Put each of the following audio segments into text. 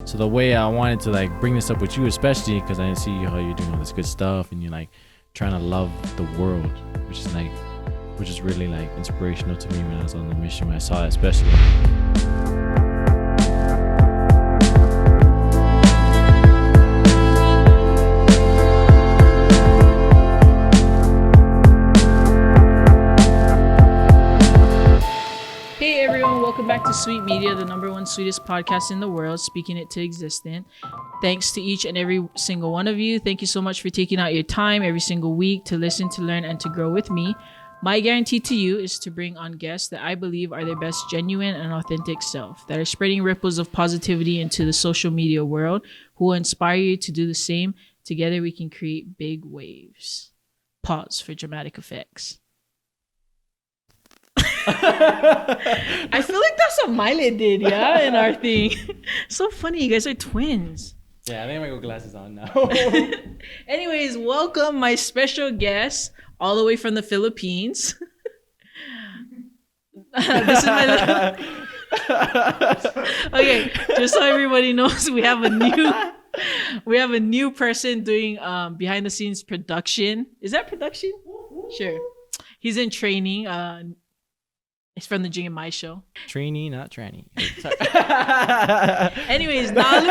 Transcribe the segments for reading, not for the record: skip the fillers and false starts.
So the way I wanted to like bring this up with you, especially because I see how you're doing all this good stuff and you're like trying to love the world, which is really like inspirational to me when I was on the mission, when I saw it especially. Welcome back to Sweet Media, the #1 sweetest podcast in the world, speaking it to existence. Thanks to each and every single one of you. Thank you so much for taking out your time every single week to listen, to learn, and to grow with me. My guarantee to you is to bring on guests that I believe are their best genuine and authentic self, that are spreading ripples of positivity into the social media world, who will inspire you to do the same. Together we can create big waves. Pause for dramatic effects. I feel like that's what Miley did, yeah, in our thing. So funny, you guys are twins. Yeah, I think I got glasses on now. Anyways, welcome my special guest all the way from the Philippines. This is my Okay, just so everybody knows, we have a new person doing behind the scenes production. Is that production? Sure. He's in training. It's from the Jing and Mai show. Trainee, not tranny. Anyways, Nalu.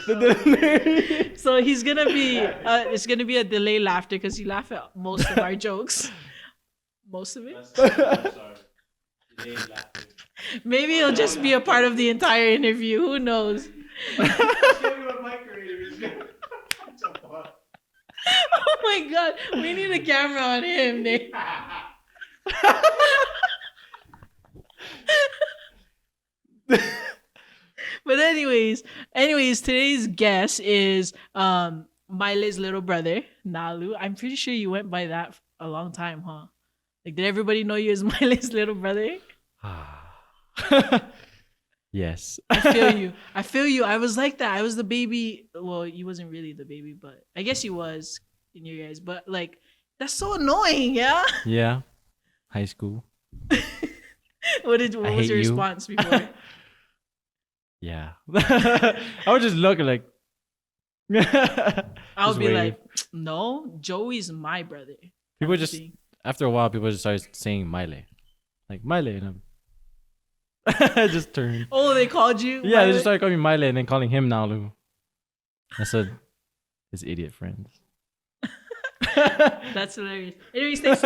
The delay. So he's gonna be. It's gonna be a delay laughter because he laughed at most of our jokes. Most of it. Maybe it'll just be a part of the entire interview. Who knows? Oh my God! We need a camera on him, Nick. But anyways, today's guest is Miley's little brother, Nalu. I'm pretty sure you went by that a long time, huh? Like, did everybody know you as Miley's little brother? Yes. I feel you. I was like that. I was the baby. Well, you wasn't really the baby, but I guess you was in your guys. But like, that's so annoying, yeah? Yeah. High school. What was your response before? Yeah. I would just look like. I would be like, no, Joey's my brother. People just, after a while, people just started saying Miley. Like, Miley. And I just turned. Oh, they called you? Yeah, Miley? They just started calling me Miley and then calling him Nalu. I said, his idiot friends. That's hilarious. Anyways, thanks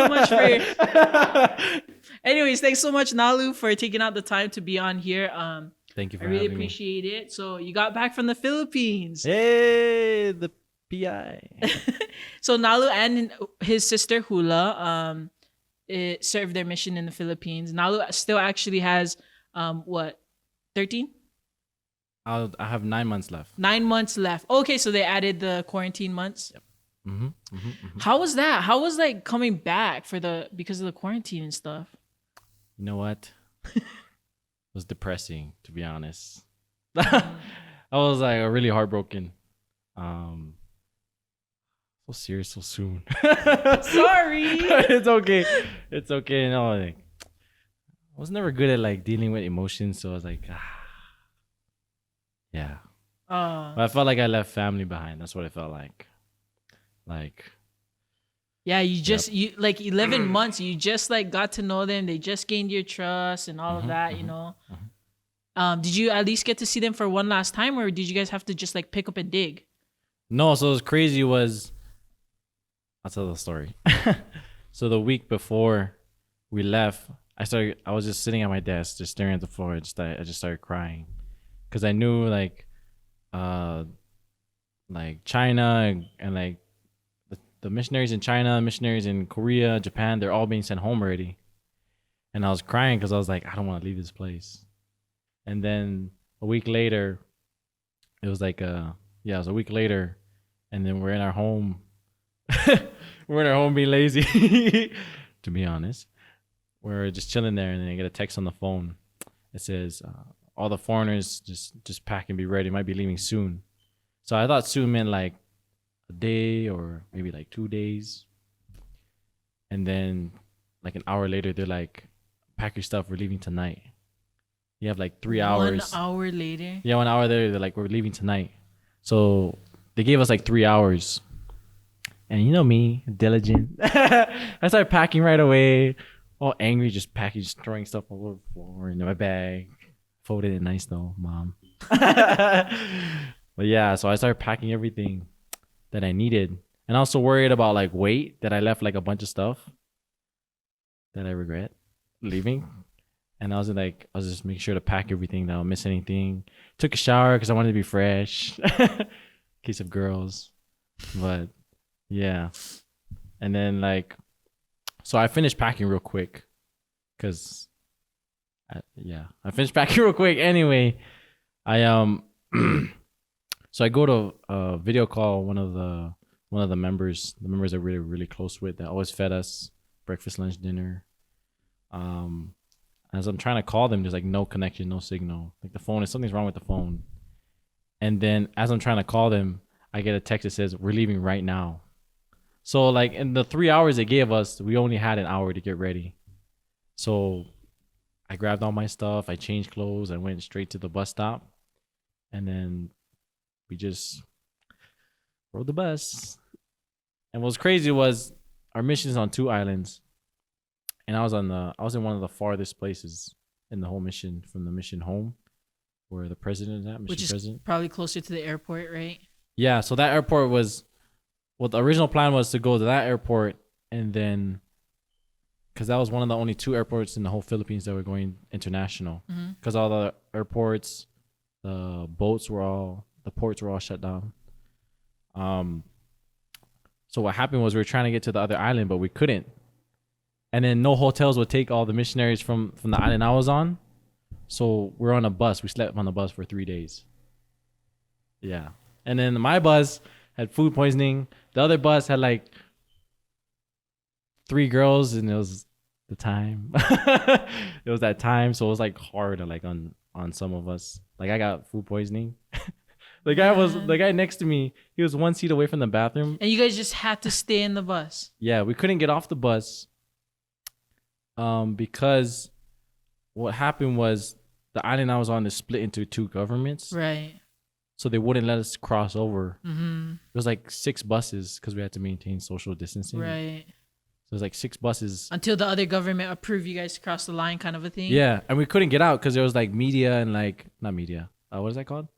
so much, Nalu, for taking out the time to be on here. Thank you for having me. I really appreciate it. So you got back from the Philippines. Hey, the PI. So Nalu and his sister Hula served their mission in the Philippines. Nalu still actually has 13? I have 9 months left. 9 months left. Okay, so they added the quarantine months. Yep. Mm-hmm. How was that? How was like coming back because of the quarantine and stuff? You know what? It was depressing, to be honest. I was like really heartbroken. So serious so soon. Sorry. It's okay. No, like, I was never good at like dealing with emotions, so I was like, yeah. But I felt like I left family behind. That's what it felt like. Yeah, you like 11 months, you just like got to know them, they just gained your trust and all of that, you know. Did you at least get to see them for one last time, or did you guys have to just like pick up and dig? No, so what was crazy was, I'll tell the story. So the week before we left, I was just sitting at my desk just staring at the floor. I just started crying because I knew like China and like the missionaries in China, missionaries in Korea, Japan, they're all being sent home already. And I was crying because I was like, I don't want to leave this place. And then a week later, it was like it was a week later, and then we're in our home. We're in our home being lazy, to be honest. We're just chilling there, and then I get a text on the phone. It says, all the foreigners just pack and be ready. Might be leaving soon. So I thought soon meant like a day or maybe like 2 days. And then like an hour later, they're like, pack your stuff, we're leaving tonight. You have like 3 1 hours. hour later. Yeah, 1 hour there. They're like, we're leaving tonight. So they gave us like 3 hours. And you know me, diligent. I started packing right away. All angry, just packing, just throwing stuff all over the floor into my bag. Folded it nice though, mom. But yeah, so I started packing everything that I needed. And also worried about like weight, that I left like a bunch of stuff that I regret leaving. And I was just making sure to pack everything, that I don't miss anything. Took a shower because I wanted to be fresh. Case of girls. But yeah. And then like, so I finished packing real quick because I finished packing real quick. Anyway, I so I go to video call one of the members that we're really close with, that always fed us breakfast, lunch, dinner. As I'm trying to call them, there's like no connection, no signal. Like the phone is, something's wrong with the phone. And then as I'm trying to call them, I get a text that says, we're leaving right now. So like in the 3 hours they gave us, we only had an hour to get ready. So I grabbed all my stuff, I changed clothes, I went straight to the bus stop, and then we just rode the bus. And what's crazy was our mission is on 2 islands. And I was in one of the farthest places in the whole mission from the mission home, where the president is at, Which is president. probably closer to the airport, right? Yeah, so that airport was, well, the original plan was to go to that airport, and then, because that was one of the only 2 airports in the whole Philippines that were going international. Because all the airports, the ports were all shut down. So what happened was we were trying to get to the other island, but we couldn't. And then no hotels would take all the missionaries from the island I was on. So we're on a bus. We slept on the bus for 3 days. Yeah. And then my bus had food poisoning. The other bus had like 3 girls, and it was the time. It was that time. So it was like hard like on some of us. Like I got food poisoning. The guy next to me, he was 1 seat away from the bathroom. And you guys just had to stay in the bus. Yeah, we couldn't get off the bus. Because what happened was the island I was on is split into 2 governments. Right. So they wouldn't let us cross over. Mm-hmm. It was like 6 buses because we had to maintain social distancing. Right. So it was like 6 buses. Until the other government approved you guys to cross the line, kind of a thing. Yeah, and we couldn't get out because there was like media and like, not media. What is that called?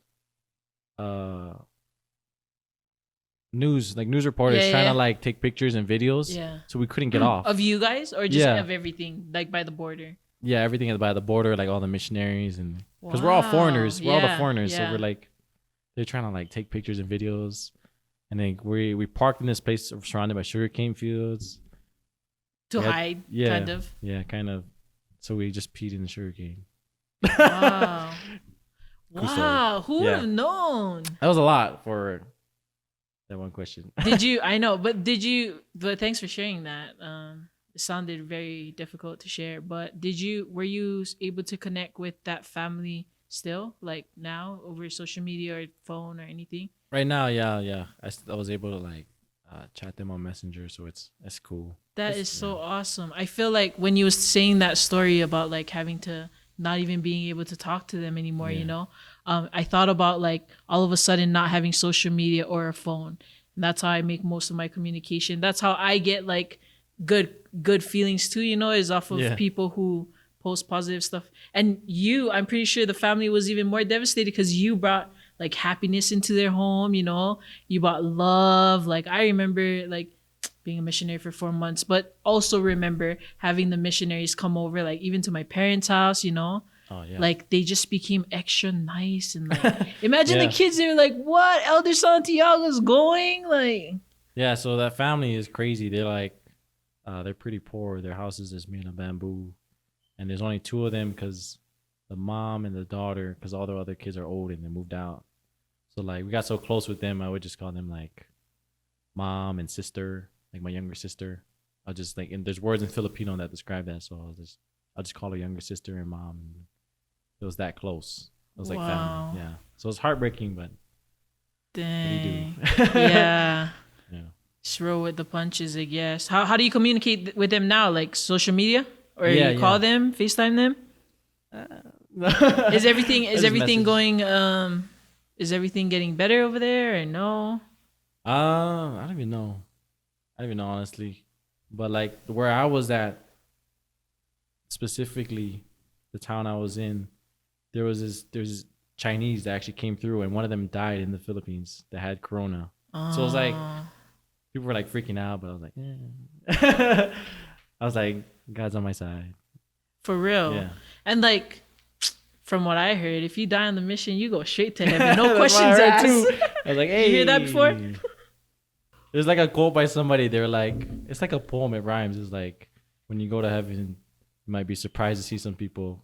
News reporters trying to like take pictures and videos. Yeah. So we couldn't get off. Of you guys, or just of everything, like by the border? Yeah, everything is by the border, like all the missionaries, and because we're all foreigners. We're all the foreigners, so we're like, they're trying to like take pictures and videos. And then we parked in this place surrounded by sugarcane fields. To hide, kind of. Yeah, kind of. So we just peed in the sugarcane. Wow. Cool Wow. story. Who would have known? That was a lot for that one question. I know, but thanks for sharing that. It sounded very difficult to share, but were you able to connect with that family still, like now, over social media or phone or anything? Right now, yeah. I was able to like chat them on Messenger, so it's cool. That is so awesome. I feel like when you was saying that story about like having to not even being able to talk to them anymore, you know, I thought about like all of a sudden not having social media or a phone. And that's how I make most of my communication. That's how I get like good feelings too, you know, is off of people who post positive stuff. And I'm pretty sure the family was even more devastated because you brought like happiness into their home, you know, you brought love. Like I remember like being a missionary for 4 months, but also remember having the missionaries come over, like even to my parents' house, you know. Oh, yeah. Like they just became extra nice and like imagine the kids, they were like, what, Elder Santiago's going? Like, yeah, so that family is crazy. They're like they're pretty poor. Their houses is made of bamboo, and there's only 2 of them because the mom and the daughter, because all the other kids are old and they moved out. So like we got so close with them, I would just call them like mom and sister, like my younger sister. I'll just like, and there's words in Filipino that describe that, so I'll just call her younger sister and mom. And it was that close. It was like family. Yeah. So it's heartbreaking, but dang. What do you do? Yeah. Yeah. Just roll with the punches, I guess. How do you communicate with them now? Like social media, or you call them, FaceTime them? Is everything I just messaged. going is everything getting better over there or no? I don't even know. I don't even know honestly, but like where I was at specifically, the town I was in, there's Chinese that actually came through, and one of them died in the Philippines that had corona. So it was like Uh, people were like freaking out, but I was like, eh. I was like, God's on my side. for real. Yeah, And like from what I heard, if you die on the mission, you go straight to heaven. No that's what I questions heard asked. too. I was like, You hear that before? hey. There's like a quote by somebody. They're like, it's like a poem. It rhymes. It's like, when you go to heaven, you might be surprised to see some people,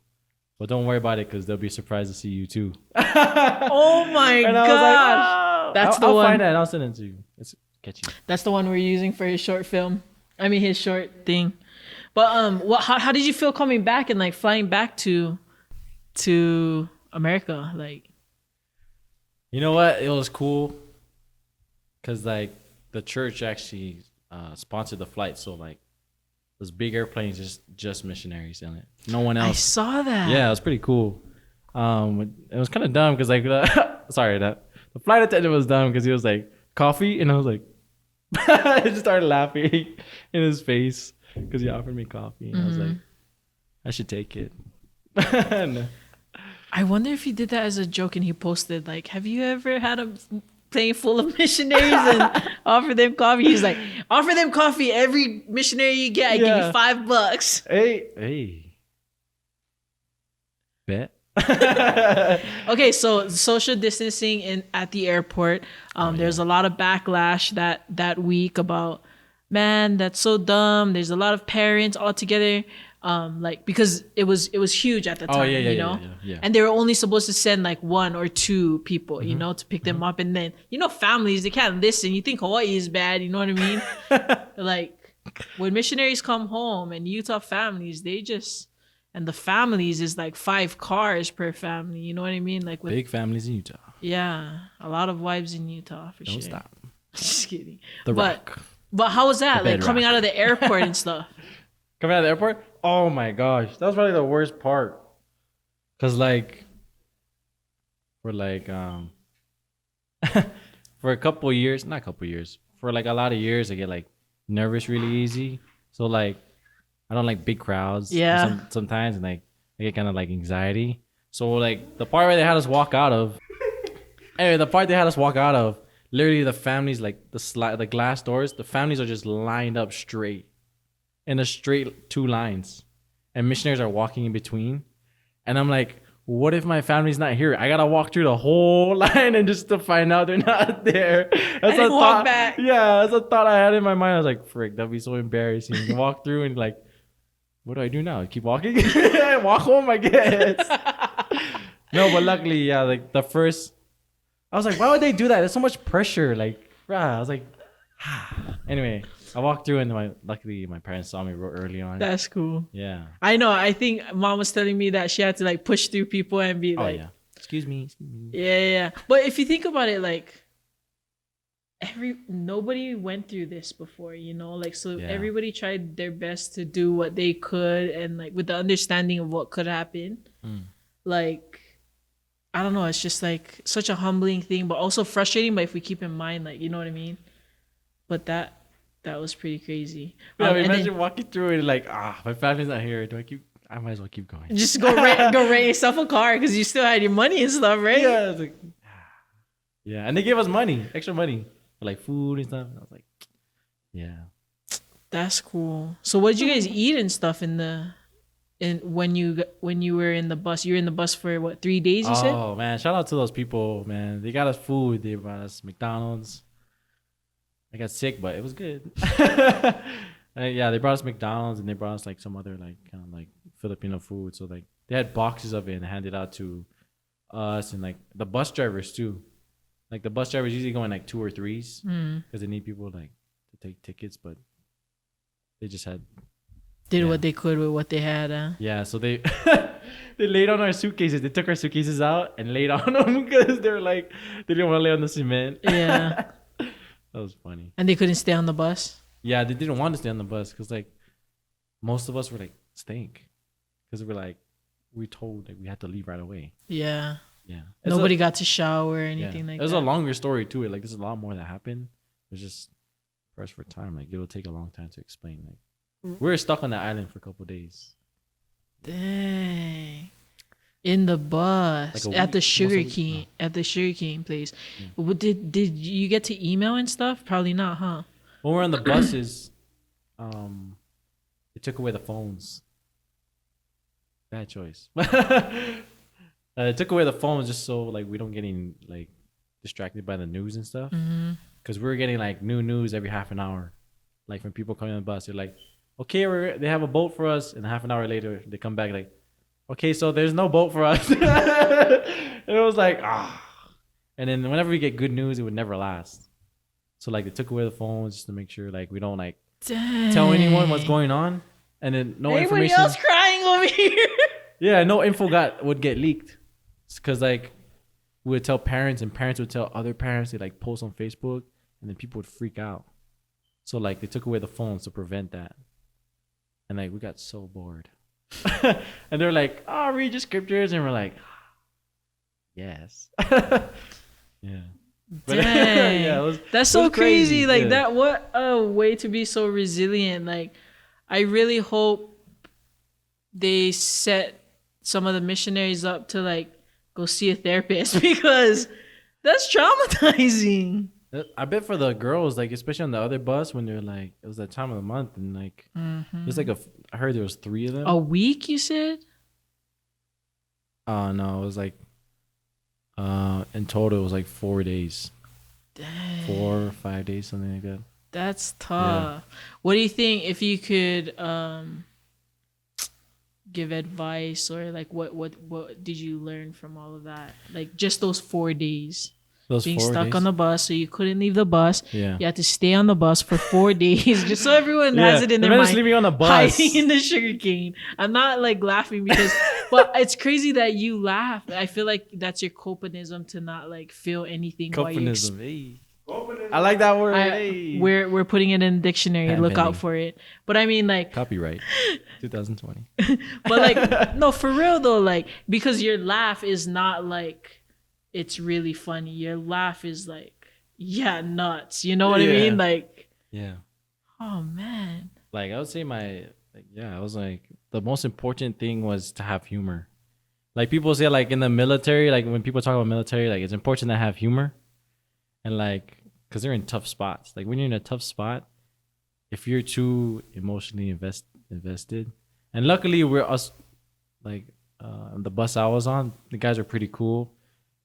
but don't worry about it because they'll be surprised to see you too. Oh my And I was like, gosh. oh, That's the I'll one. find that and I'll send it to you. It's catchy. That's the one we're using for his short film. I mean his short thing. But how did you feel coming back and like flying back to America? Like You know what? It was cool because like the church actually sponsored the flight, so like those big airplanes, just missionaries in it. No one I else. saw that. Yeah, it was pretty cool. It was kind of dumb because like sorry, that the flight attendant was dumb because he was like coffee, and I was like, I just started laughing in his face because he offered me coffee, and I was like, I should take it. No. I wonder if he did that as a joke and he posted like, "Have you ever had a plane full of missionaries and offer them coffee?" He's like, "Offer them coffee every missionary you get. I give Yeah. you $5." Hey, bet. Okay, so social distancing in at the airport. There's a lot of backlash that week about, man, that's so dumb. There's a lot of parents all together, like because it was huge at the time, Oh yeah, you know, yeah. and they were only supposed to send like one or two people, you know, to pick them up, and then families, they can't listen. You think Hawaii is bad, you know what I mean? Like when missionaries come home and Utah families, they just, and the families is like 5 cars per family. You know what I mean? Like with Big families in Utah. yeah, a lot of wives in Utah for Don't sure. stop. Just kidding. The but Rock. but how was that? The Like coming bedrock. out of the airport and stuff. Coming out of the airport? Oh my gosh. That was probably the worst part. Cause like for like for a couple years, not a couple years, for like a lot of years I get like nervous really easy. So like I don't like big crowds. Yeah. Sometimes, and like I get kind of like anxiety. So like the part where they had us walk out of, anyway, the part they had us walk out of, literally the families, like the glass doors, the families are just lined up straight, in a straight 2 lines, and missionaries are walking in between, and I'm like, what if my family's not here? I gotta walk through the whole line and just to find out they're not there. That's And a walk thought. back. Yeah, that's a thought I had in my mind. I was like, frick, that'd be so embarrassing. You walk through and like, what do I do now? Keep walking? Walk home, I guess. No, but luckily, yeah, like the first, I was like, why would they do that? There's so much pressure. Like, I was like, anyway, I walked through and luckily my parents saw me real early on. That's cool. Yeah. I know. I think mom was telling me that she had to like push through people and be Oh like, yeah. Excuse me. yeah. But if you think about it, like nobody went through this before, you know, like so Yeah. everybody tried their best to do what they could, and like with the understanding of what could happen. Like I don't know, it's just like such a humbling thing, but also frustrating. But if we keep in mind, like, you know what I mean. But that was pretty crazy. Yeah, And imagine then walking through it like, my family's not here. I might as well keep going. just go rent yourself a car because you still had your money and stuff, right? Yeah, it's like, yeah, and they gave us money, extra money for like food and stuff. And I was like, yeah. That's cool. So what did you guys eat and stuff when you were in the bus? You were in the bus for what, 3 days? You said. Oh man, shout out to those people, man. They got us food. They brought us McDonald's. I got sick, but it was good. Yeah, they brought us McDonald's and they brought us like some other like kind of like Filipino food. So like they had boxes of it and handed out to us and like the bus drivers too. Like the bus drivers usually go in like 2 or 3s because they need people like to take tickets, but they just had Did what they could with what they had. yeah. So they they laid on our suitcases. They took our suitcases out and laid on them because they were like they didn't want to lay on the cement. Yeah. That was funny. And they couldn't stay on the bus. Yeah, they didn't want to stay on the bus because like most of us were like stink because we're like we told that we had to leave right away. Yeah. Yeah. Nobody got to shower or anything like that. There's a longer story to it. Like, there's a lot more that happened. It's just pressed for time. Like, it'll take a long time to explain. Like, we were stuck on the island for a couple of days. Dang. In the bus Like at the week. sugarcane place. Yeah. Did you get to email and stuff? Probably not, huh? When we're on the buses, they took away the phones. Bad choice. It took away the phones just so like we don't get any like distracted by the news and stuff. Because we were getting like new news every half an hour. Like when people come on the bus, they're like, "Okay, they have a boat for us," and half an hour later they come back like, "Okay, so there's no boat for us." And it was like And then whenever we get good news, it would never last. So like they took away the phones just to make sure like we don't like tell anyone what's going on, and then no Anybody information. else crying over here? Yeah, no info would get leaked, because like we would tell parents, and parents would tell other parents. They like post on Facebook, and then people would freak out. So like they took away the phones to prevent that, and like we got so bored. And they're like, "Oh, read your scriptures," and we're like, "Yes." Yeah. But, Dang. yeah, that's so crazy. Like yeah. that. What a way to be so resilient. Like, I really hope they set some of the missionaries up to like go see a therapist, because that's traumatizing. I bet for the girls, like especially on the other bus, when they're like, it was that time of the month, and like there's like I heard there was 3 of them. A week, you said? No, it was like in total it was like 4 days. Dang. 4 or 5 days, something like that. That's tough. Yeah. What do you think, if you could give advice, or like what did you learn from all of that? Like just those 4 days. Being stuck on the bus, so you couldn't leave the bus. Yeah. You had to stay on the bus for 4 days, just so everyone has it in their mind. Just leaving on the bus, hiding in the sugarcane. I'm not like laughing because, but it's crazy that you laugh. I feel like that's your copanism to not like feel anything. Copanism. I like that word. We're putting it in the dictionary. Look out for it. But I mean, like, copyright 2020. But like, no, for real though, like, because your laugh is not like it's really funny. Your laugh is like, yeah, nuts. You know what I mean? Like, yeah. Oh man. Like I would say I was like, the most important thing was to have humor. Like people say, like in the military, like when people talk about military, like it's important to have humor, and like because they're in tough spots. Like when you're in a tough spot, if you're too emotionally invested, and luckily we're us, like the bus I was on, the guys are pretty cool.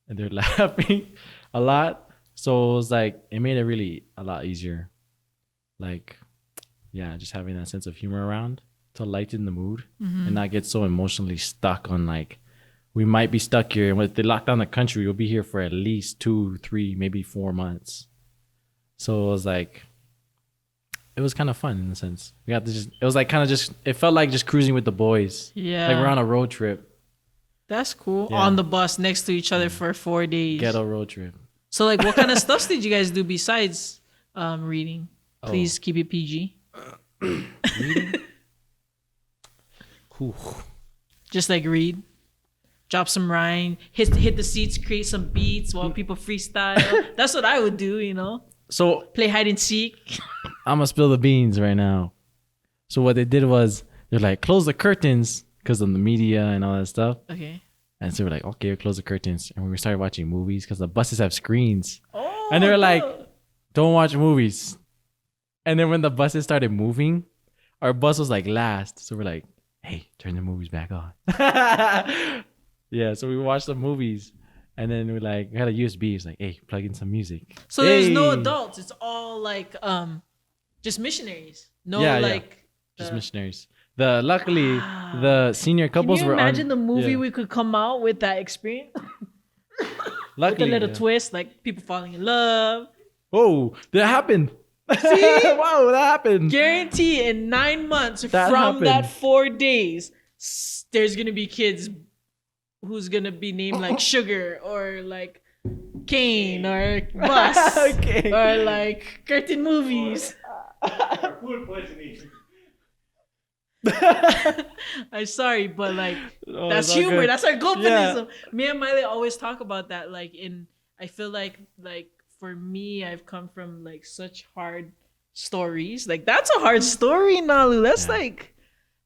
And they're laughing a lot. So it was like, it made it really a lot easier. Like, yeah, just having that sense of humor around to lighten the mood and not get so emotionally stuck on like, we might be stuck here. And if they lock down the country, we'll be here for at least 2, 3, maybe 4 months. So it was like, it was kind of fun in a sense. We got to it was like kind of just, it felt like just cruising with the boys. Yeah. Like we're on a road trip. That's cool. Yeah. On the bus next to each other for 4 days. Ghetto road trip. So like, what kind of stuff did you guys do besides reading? Please keep it PG. Reading? Just like read. Drop some rhyme. Hit the seats, create some beats while people freestyle. That's what I would do, you know? So play hide and seek. I'm gonna spill the beans right now. So what they did was, they're like, close the curtains, because of the media and all that stuff. Okay. And so we're like, okay, we'll close the curtains. And we started watching movies because the buses have screens. Oh, and they were like, don't watch movies. And then when the buses started moving, our bus was like last. So we're like, hey, turn the movies back on. Yeah, so we watched the movies. And then we had a USB. It's like, hey, plug in some music. So there's no adults. It's all like just missionaries. No, just missionaries. Luckily, the senior couples were on. Can you imagine the movie we could come out with that experience? Luckily, with a little twist, like people falling in love. Whoa, that happened. See? Wow, that happened. Guarantee in 9 months that 4 days, there's going to be kids who's going to be named like Sugar or like Kane or Bus or like Curtain Movies. Food poisoning. I'm sorry, but like Oh, that's it's all humor. good. That's our coping. Yeah. Me and Miley always talk about that. I feel like for me, I've come from like such hard stories. Like that's a hard story, Nalu. Yeah.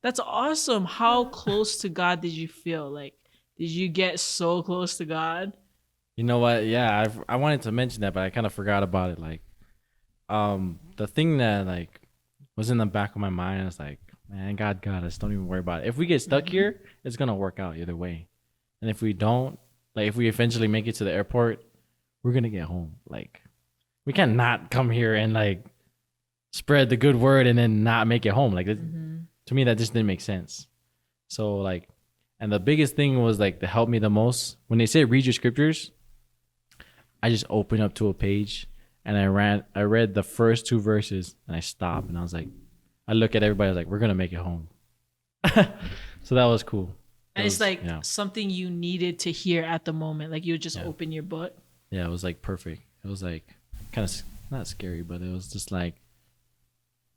That's awesome. How close to God did you feel? Like, did you get so close to God? You know what? Yeah, I wanted to mention that, but I kind of forgot about it. Like, the thing that like was in the back of my mind is like, man, God got us. Don't even worry about it. If we get stuck here, it's gonna work out either way. And if we don't, like, if we eventually make it to the airport, we're gonna get home. Like, we can't not come here and like spread the good word and then not make it home. Like, to me, that just didn't make sense. So like, and the biggest thing was like to help me the most when they say read your scriptures. I just opened up to a page and I read the first 2 verses and I stopped and I was like, I look at everybody, I was like, we're gonna make it home. So that was cool. And it's like something you needed to hear at the moment. Like you would just open your book. Yeah, it was like perfect. It was like kind of not scary, but it was just like,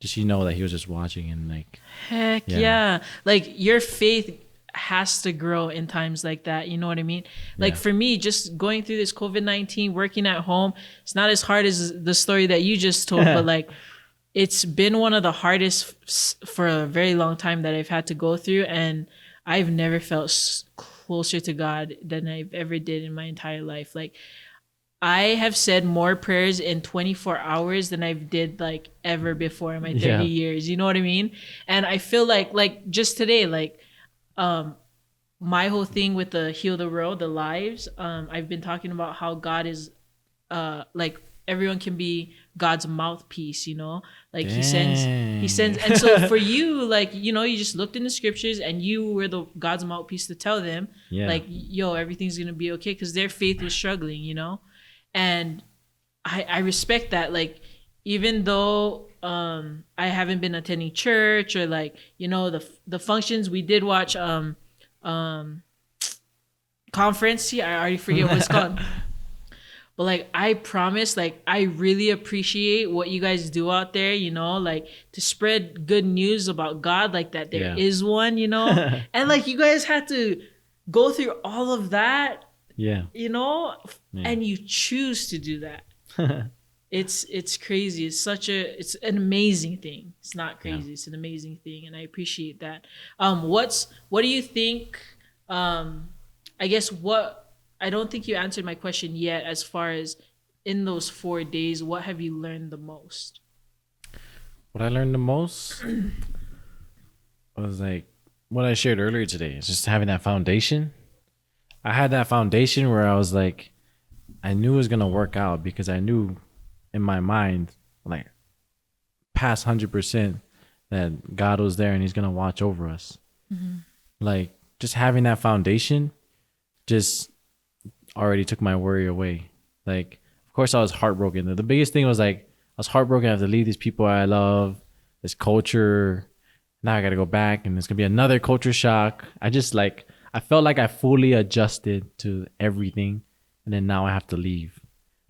just that he was just watching and like. Heck yeah. Like your faith has to grow in times like that. You know what I mean? Like for me, just going through this COVID-19, working at home, it's not as hard as the story that you just told, but like it's been one of the hardest for a very long time that I've had to go through. And I've never felt closer to God than I've ever did in my entire life. Like I have said more prayers in 24 hours than I've did like ever before in my 30 years. You know what I mean? And I feel like just today, like, my whole thing with the Heal the World, the lives, I've been talking about how God is, like everyone can be God's mouthpiece, you know, like he sends. And so for you, like, you know, you just looked in the scriptures and you were the God's mouthpiece to tell them like, yo, everything's going to be okay. Cause their faith was struggling, you know? And I respect that. Like, even though, I haven't been attending church or like, you know, the functions we did watch, conference. I already forget what it's called. But like, I promise, like, I really appreciate what you guys do out there, you know, like to spread good news about God, like that there is one, you know, and like you guys had to go through all of that, you know, and you choose to do that. It's crazy. It's an amazing thing. It's not crazy. It's an amazing thing. And I appreciate that. What do you think, I guess I don't think you answered my question yet as far as in those 4 days, what have you learned the most? What I learned the most was like what I shared earlier today. It's just having that foundation. I had that foundation where I was like, I knew it was going to work out because I knew in my mind, like past 100%, that God was there and he's going to watch over us. Like just having that foundation just already took my worry away. Like, of course I was heartbroken. The biggest thing was like, I was heartbroken. I have to leave these people I love, this culture. Now I got to go back and it's going to be another culture shock. I felt like I fully adjusted to everything. And then now I have to leave.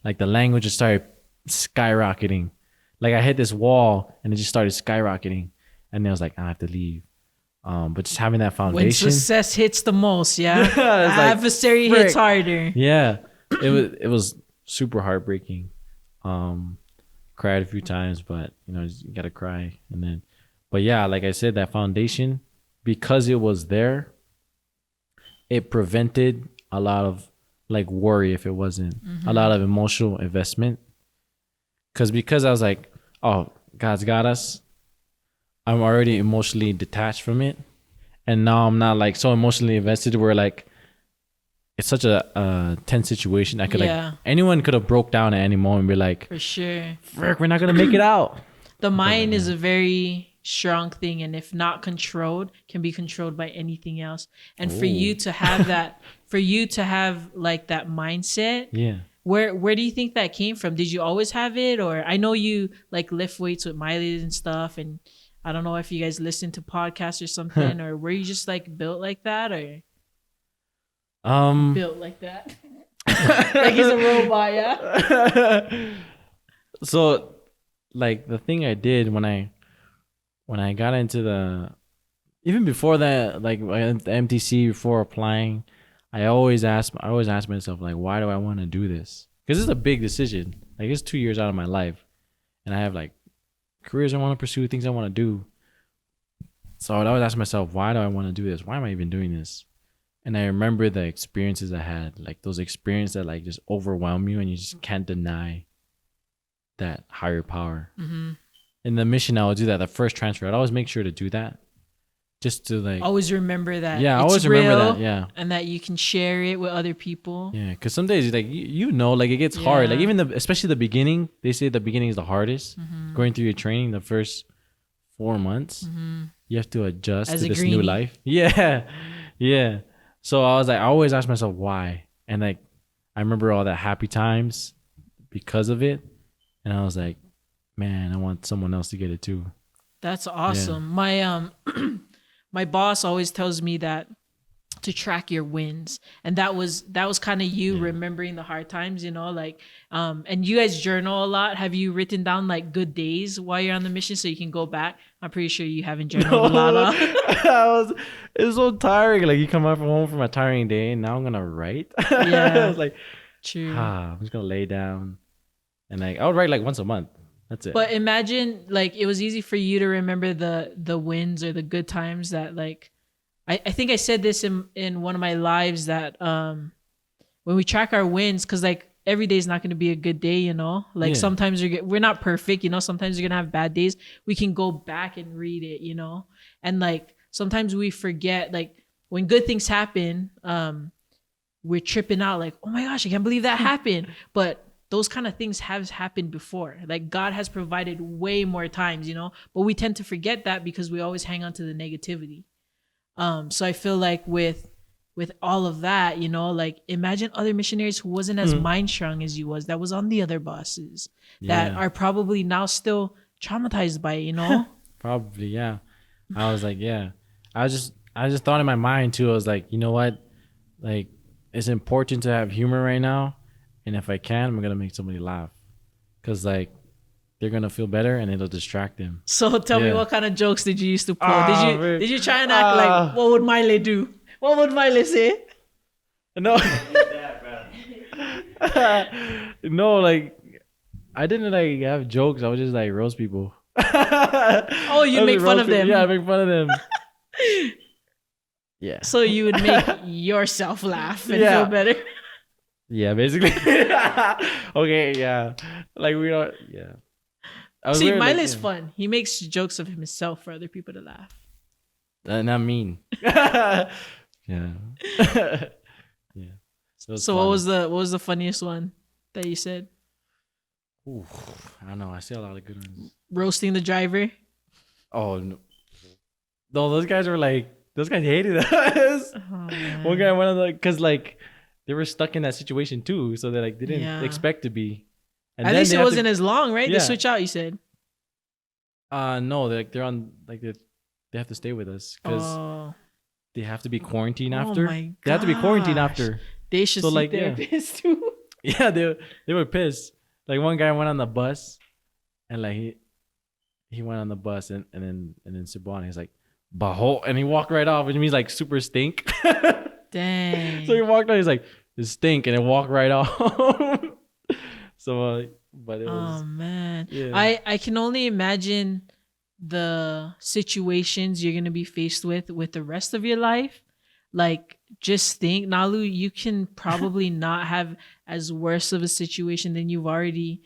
Like the language just started skyrocketing. Like I hit this wall and it just started skyrocketing. And then I was like, I have to leave. But just having that foundation. When success hits the most, adversary hits harder. Yeah. It was super heartbreaking. Cried a few times, but you know, you gotta cry. But yeah, like I said, that foundation, because it was there, it prevented a lot of like worry if it wasn't, a lot of emotional investment. Because I was like, oh, God's got us. I'm already emotionally detached from it. And now I'm not like so emotionally invested where like it's such a tense situation. I could like anyone could have broke down at any moment and be like, for sure, frick, we're not gonna make it out. The mind is a very strong thing, and if not controlled, can be controlled by anything else. And for you to have that, like that mindset, where do you think that came from? Did you always have it, or I know you like lift weights with Miley and stuff, and I don't know if you guys listen to podcasts or something, or were you just like built like that, or built like that, like he's a robot, yeah. So, like the thing I did when I got into even before that, like the MTC before applying, I always ask myself like, why do I want to do this? Because it's a big decision. Like it's 2 years out of my life, and I have like careers I want to pursue, things I want to do. So I would always ask myself, why do I want to do this? Why am I even doing this? And I remember the experiences I had, like those experiences that like just overwhelm you, and you just can't deny that higher power. Mm-hmm. In the mission, I would do that. The first transfer, I'd always make sure to do that, just to like. Always remember that. Yeah, I it's always remember real that. Yeah. and that you can share it with other people. Yeah, because some days like like it gets hard. Like Yeah. even especially the beginning. They say the beginning is the hardest. Mm-hmm. Going through your training, the first 4 months, Mm-hmm. you have to adjust As to a this greenie. new life. Yeah, yeah. So I was like, I always ask myself why, and like I remember all that happy times because of it, and I was like, man, I want someone else to get it too. That's awesome. My my boss always tells me that to track your wins, and that was kind of you remembering the hard times, like and you guys journal a lot. Have you written down like good days while you're on the mission so you can go back? I'm pretty sure you haven't journaled a lot. It was so tiring. Like you come out from home from a tiring day, and now I'm gonna write. Yeah. I was like, True. I'm just gonna lay down, and like I would write like once a month. That's it. But imagine like it was easy for you to remember the wins or the good times that like I think I said this in one of my lives that when we track our wins, because like every day is not going to be a good day, like Yeah. sometimes we're not perfect, sometimes you're gonna have bad days. We can go back and read it, and like sometimes we forget, like when good things happen, we're tripping out like, oh my gosh, I can't believe that happened. But those kind of things have happened before. Like God has provided way more times, but we tend to forget that because we always hang on to the negativity. So I feel like with all of that, like imagine other missionaries who wasn't as mind strung as you was, that was on the other buses, that Yeah. are probably now still traumatized by it, Probably, yeah. I was like, yeah. I just thought in my mind too. I was like, you know what? Like, it's important to have humor right now, and if I can, I'm gonna make somebody laugh, cause like they're gonna feel better and it'll distract them. So tell me, Yeah. what kind of jokes did you used to pull? Man. Did you try and act like, what would Miley do? What would Miley say? No, no, like I didn't like have jokes. I would just like roast people. Oh, you'd I would make fun roast of them. people. Yeah, I make fun of them. Yeah. So you would make yourself laugh and Yeah. feel better. Yeah, basically. Okay, yeah. Like we don't. Yeah. I was See, weird, like, Miley's yeah. fun. He makes jokes of himself for other people to laugh. Not mean. Yeah. Yeah. So what was the funniest one that you said? Ooh, I don't know. I see a lot of good ones. Roasting the driver. Oh no. No, those guys hated us. Oh, man. One guy went on because like they were stuck in that situation too, so they like they didn't Yeah. expect to be. And At then least they it have wasn't as long, right? Yeah. They switch out, you said. no, they're on like they have to stay with us because Oh, they have to be quarantined Oh after. my They have to be quarantined gosh. after. they should So, see like, yeah. therapists too. Yeah, they were pissed. Like one guy went on the bus, and like he went on the bus, and then Cebuana, he's like, "Baho," and he walked right off, which means like super stink. Dang. So he walked out, he's like, "It stink," and it walked right off. So, but it was Oh man. yeah. I can only imagine the situations you're gonna be faced with the rest of your life. Like, just think, Nalu, you can probably not have as worse of a situation than you've already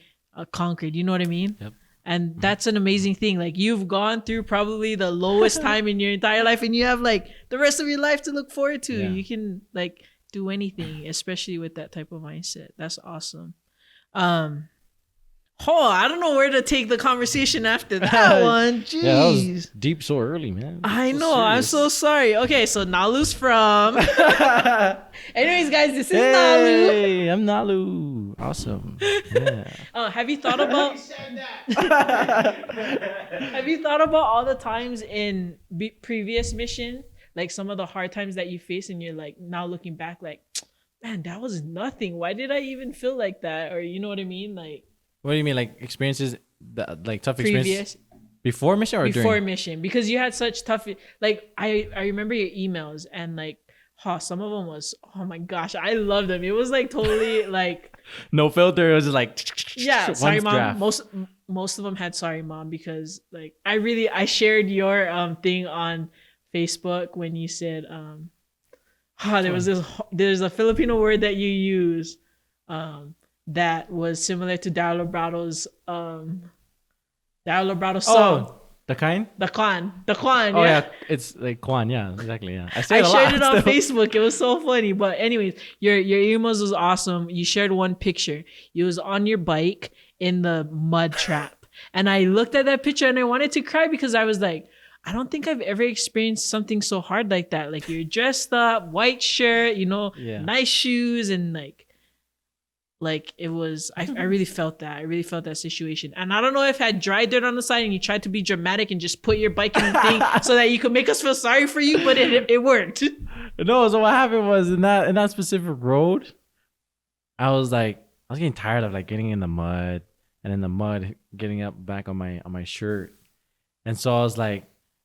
conquered. You know what I mean? Yep. And that's an amazing thing. Like, you've gone through probably the lowest time in your entire life, and you have like the rest of your life to look forward to. Yeah. You can like do anything, especially with that type of mindset. That's awesome. I don't know where to take the conversation after that one. Jeez. Yeah, that was deep so early, man. I So know. I'm serious. so sorry. Okay, so Nalu's from. Anyways, guys, this is Nalu. Hey, I'm Nalu. Awesome. Yeah. Have you thought about? Have you thought about all the times in previous mission, like some of the hard times that you faced, and you're like now looking back, like, man, that was nothing. Why did I even feel like that? Or you know what I mean? Like What do you mean, like experiences, like tough experiences previous. Before mission or before during? mission, because you had such tough, like I remember your emails, and like some of them was, oh my gosh, I love them. It was like totally like, No filter. It was just like yeah, sorry one mom. draft. Most of them had sorry mom, because like I shared your thing on Facebook when you said there's a Filipino word that you use that was similar to Daryl Lobrato's song. Oh, the kind. The Kwan, Oh yeah. yeah, it's like Kwan. Yeah, exactly. Yeah, I say I it a shared lot. it on still. Facebook. It was so funny. But anyways, your emails was awesome. You shared one picture. You was on your bike in the mud trap. And I looked at that picture and I wanted to cry, because I was like, I don't think I've ever experienced something so hard like that. Like, you're dressed up, white shirt, Yeah. nice shoes, and like it was, I really felt that. I really felt that situation. And I don't know if I had dry dirt on the side and you tried to be dramatic and just put your bike in the thing so that you could make us feel sorry for you, but it worked. No, so what happened was in that specific road, I was getting tired of like getting in the mud and in the mud getting up back on my shirt. And so I was like,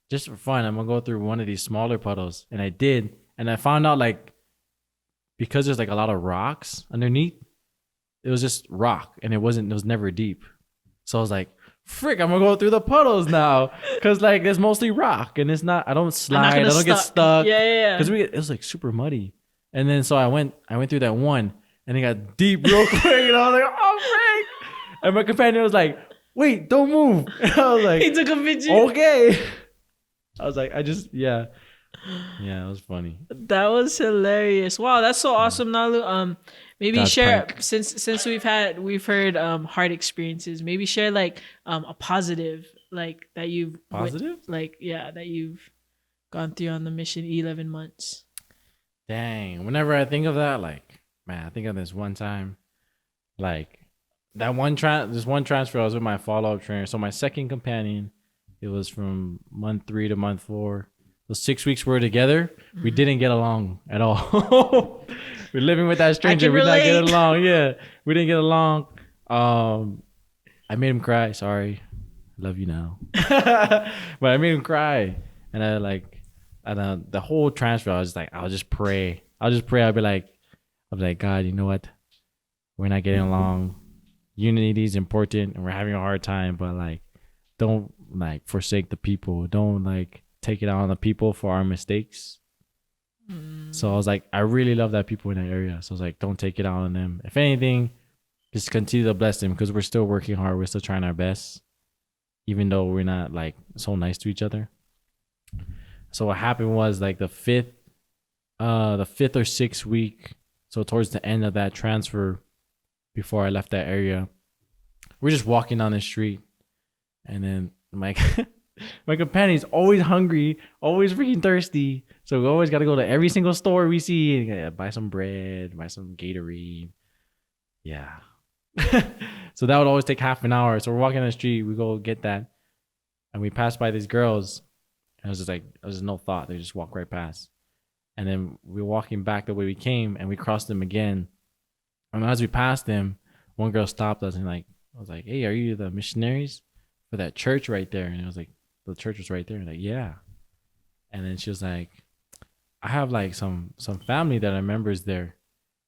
just for fun, I'm gonna go through one of these smaller puddles. And I did. And I found out like because there's like a lot of rocks underneath, it was just rock and it was never deep. So I was like, frick, I'm gonna go through the puddles now. Cause like it's mostly rock and it's not, I don't slide, I don't get stuck. Yeah. Cause it was like super muddy. And then so I went through that one and it got deep real quick. And I was like, oh frick. And my companion was like, wait, don't move. And I was like, He took a picture. okay. I was like, yeah. Yeah, it was funny. That was hilarious. Wow, that's so awesome, Nalu. Maybe God's share, prank. since we've heard hard experiences. Maybe share like a positive, like that you've Positive? that you've gone through on the mission 11 months. Dang. Whenever I think of that, like, man, I think of this one time, like that this one transfer. I was with my follow-up trainer. So my second companion, it was from month 3 to month 4. Those 6 weeks we were together, we didn't get along at all. We're living with that stranger. We're not getting along. Yeah, we didn't get along. I made him cry. Sorry, love you now. But I made him cry, and the whole transfer, I was just like, I'll just pray. I'll be like, God, you know what? We're not getting along. Unity is important, and we're having a hard time. But like, don't like forsake the people. Don't like take it out on the people for our mistakes. So I was like, I really love that people in that area. So I was like, don't take it out on them. If anything, just continue to bless them, because we're still working hard. We're still trying our best, even though we're not like so nice to each other. So what happened was like the fifth or sixth week. So towards the end of that transfer, before I left that area, we're just walking down the street, and then my companion's always hungry, always freaking thirsty. So we always got to go to every single store we see and buy some bread, buy some Gatorade. Yeah. So that would always take half an hour. So we're walking down the street, we go get that, and we pass by these girls. And I was just no thought. They just walk right past. And then we're walking back the way we came, and we crossed them again. And as we passed them, one girl stopped us and I was like, hey, are you the missionaries for that church right there? And I was like, the church was right there. And like, yeah. And then she was like, I have like some family that are members there.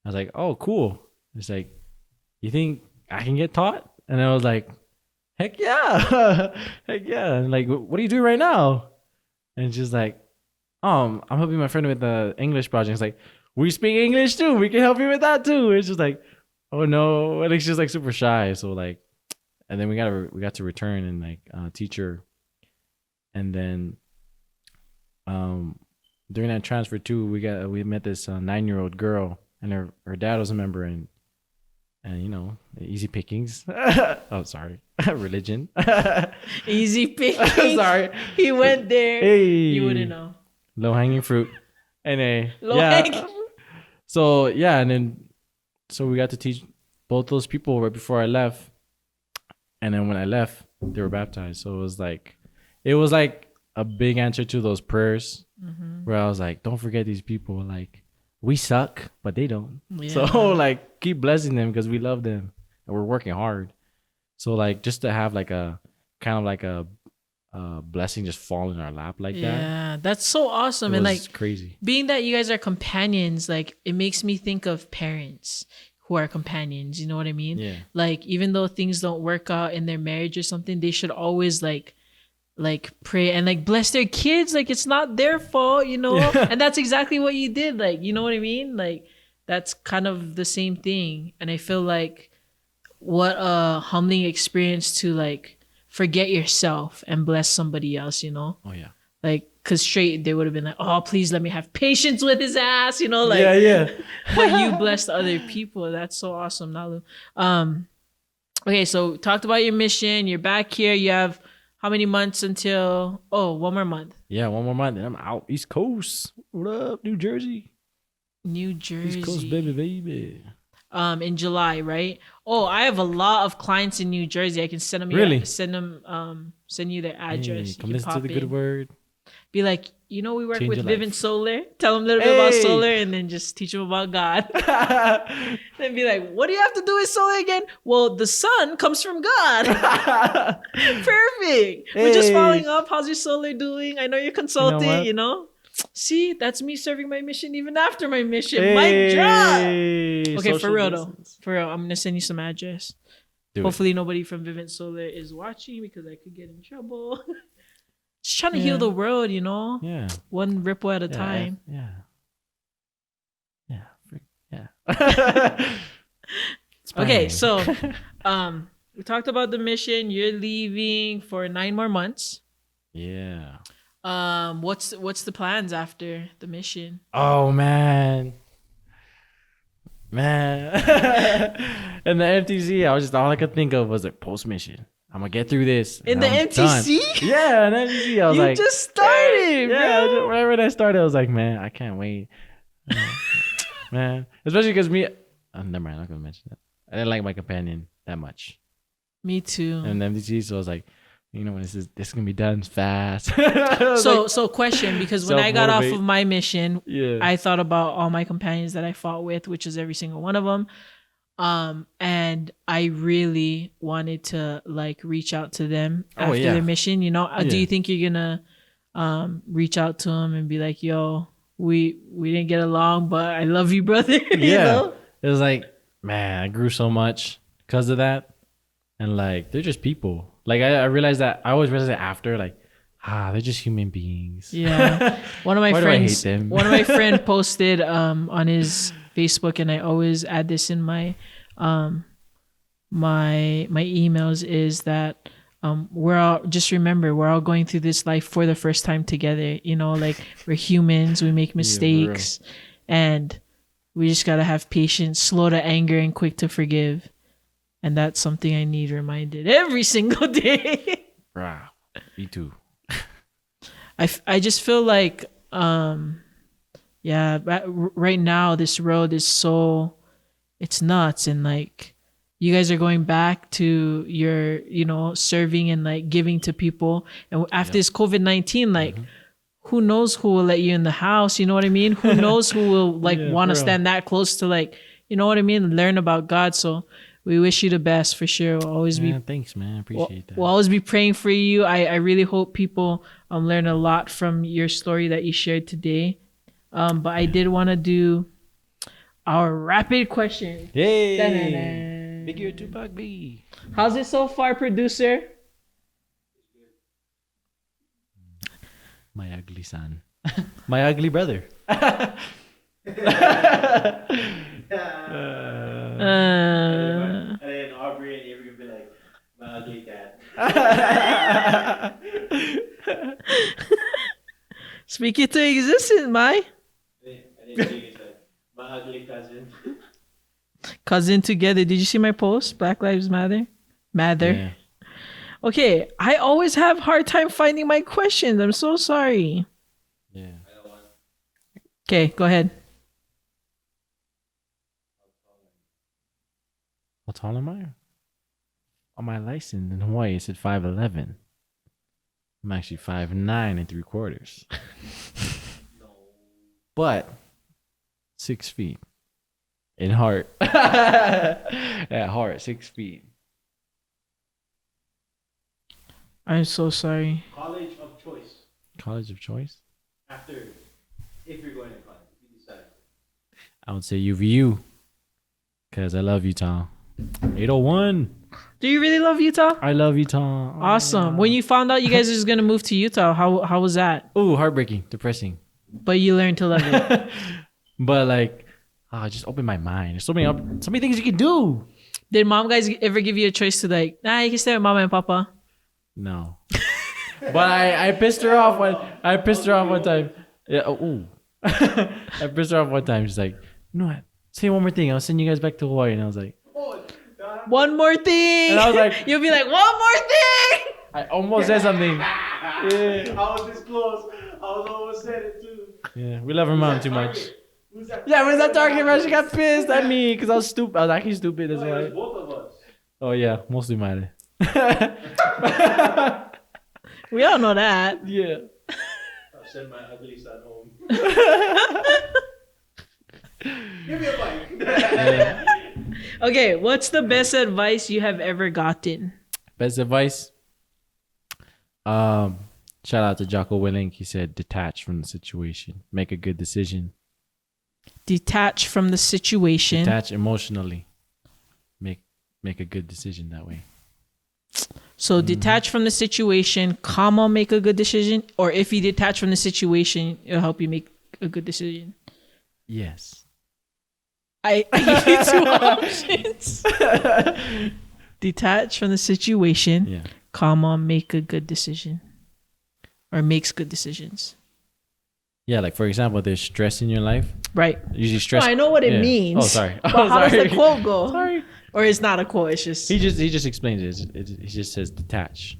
I was like, oh, cool. It's like, you think I can get taught? And I was like, heck yeah. Heck yeah. And like, what do you do right now? And she's like, I'm helping my friend with the English project. It's like, we speak English too. We can help you with that too. It's just like, oh no. And it's just like super shy. So like, and then we got to return and like teach her. And then during that transfer too, we met this 9-year-old girl, and her dad was a member, and you know, easy pickings. Oh, sorry. Religion. Easy pickings. Sorry. He went there. Hey. You wouldn't know. Low hanging fruit. Anyway. Low-hanging. So yeah, and then so we got to teach both those people right before I left. And then when I left, they were baptized. So it was like a big answer to those prayers, where I was like, don't forget these people. Like, we suck, but they don't. Yeah. So like, keep blessing them, because we love them and we're working hard. So like, just to have like a kind of like a blessing just fall in our lap like that. Yeah, that's so awesome. It And was like crazy. being that you guys are companions, like it makes me think of parents who are companions. You know what I mean? Yeah. Like even though things don't work out in their marriage or something, they should always like pray and like bless their kids. Like it's not their fault, you know? Yeah. And that's exactly what you did. Like, you know what I mean? Like that's kind of the same thing. And I feel like what a humbling experience to like forget yourself and bless somebody else, you know? Oh yeah. Like, cause straight they would have been like, oh, please let me have patience with his ass, you know? Like, yeah. but you blessed other people. That's so awesome, Nalu. Okay, so talked about your mission. You're back here. You have how many months until? Oh, one more month. Yeah, one more month and I'm out East Coast. What up, New Jersey? New Jersey. East Coast, baby. In July, right? Oh, I have a lot of clients in New Jersey. I can send them Really? send you their address. Hey, You come can listen to pop the good in. word. Be like, you know, we work Change with your Vivint life. Solar. Tell them a little bit about Hey! solar, and then just teach them about God. Then be like, what do you have to do with solar again? Well, the sun comes from God. Perfect. We're just Hey. following up. How's your solar doing? I know you're consulting, what? you know? See, that's me serving my mission even after my mission. Mic drop. Okay, Social for real distance. though. For real, I'm gonna send you some address. Do it. Hopefully nobody from Vivint Solar is watching because I could get in trouble. Just trying to Yeah. heal the world, you know? Yeah. One ripple at a Yeah, time. Yeah. Yeah. It's Okay, fine. so we talked about the mission. You're leaving for 9 more months. Yeah. What's the plans after the mission? Oh man. And the MTC, I was just all I could think of was like post mission. I'm gonna get through this. In and the I'm MTC? done. Yeah, in MTC. I was You like, just started, yeah. bro. Right when I started, I was like, man, I can't wait. Man, especially because me. Never mind. I'm not gonna mention that. I didn't like my companion that much. Me too. And MTC, so I was like, you know, when this is gonna be done fast. So question, because when I got off of my mission, yeah, I thought about all my companions that I fought with, which is every single one of them. And I really wanted to like reach out to them after their mission, you know. Do you think you're gonna reach out to them and be like, yo, we didn't get along, but I love you, brother? Yeah. You know? It was like, man, I grew so much because of that. And like, they're just people. Like, I realized that, I always realized that after, like, they're just human beings. Yeah. One of my Why friends, do I hate them? one of my friend posted on his Facebook, and I always add this in my my emails, is that we're all, just remember, we're all going through this life for the first time together, you know, like we're humans, we make mistakes, and we just got to have patience, slow to anger and quick to forgive. And that's something I need reminded every single day. Bruh, me too. I just feel like right now this road is so, it's nuts, and like you guys are going back to your, you know, serving and like giving to people, and after this COVID-19, like who knows who will let you in the house, you know what I mean? Who knows who will like want to stand that close to, like, you know what I mean, learn about God. So we wish you the best for sure. We'll always thanks, man. I appreciate that. We'll always be praying for you. I really hope people learn a lot from your story that you shared today. But I did want to do our rapid question. Yay! Da-da-da. Big Ear Tupac B. How's it so far, producer? My ugly son. My ugly brother. Uh, And then Aubrey and you're gonna be like, my ugly dad. Speak it to existence, my ugly cousin. cousin together. Did you see my post? Black Lives Matter. Yeah. Okay, I always have hard time finding my questions. I'm so sorry. Yeah. Okay, go ahead. How tall am I? On my license in Hawaii, it said 5'11". I'm actually 5'9" and 3/4. But 6 feet. In heart. At heart, 6 feet. I'm so sorry. College of choice. College of choice. After, if you're going to college, if you decide. I would say UVU. Cause I love Utah. 801. Do you really love Utah? I love Utah. Awesome. When you found out you guys are just gonna move to Utah, how was that? Oh, heartbreaking, depressing. But you learned to love it. But like, just open my mind. There's so many things you can do. Did mom guys ever give you a choice to like, nah, you can stay with mama and papa? No. But I pissed her off one time. Yeah. Oh. I pissed her off one time. She's like, you know what? Say one more thing. I'll send you guys back to Hawaii. And I was like, One more thing. And I was like, you'll be like, one more thing. I almost said something. Yeah. I was this close. I was almost said it too. Yeah. We love her mom too much. Who's that? Yeah, where's that Target, bro? She got pissed at me because I was stupid. I was actually stupid. That's No, it was why. both of us. Oh yeah, mostly mine. We all know that. Yeah. I'll send my ugly son home. Give me a bite. Yeah. Okay, what's the best advice you have ever gotten? Best advice. Shout out to Jocko Willink. He said, "Detach from the situation. Make a good decision. Detach from the situation. Detach emotionally. Make a good decision that way." So detach from the situation, comma, make a good decision. Or if you detach from the situation, it'll help you make a good decision. Yes. I give you two options. Detach from the situation, Yeah. comma, make a good decision. Or makes good decisions. Yeah, like for example, there's stress in your life. Right. Usually stress. No, I know what it Yeah. means. Oh, sorry. But Oh, how does sorry. the quote go? Sorry. Or it's not a quote, it's just... He just explains it. He just says detach,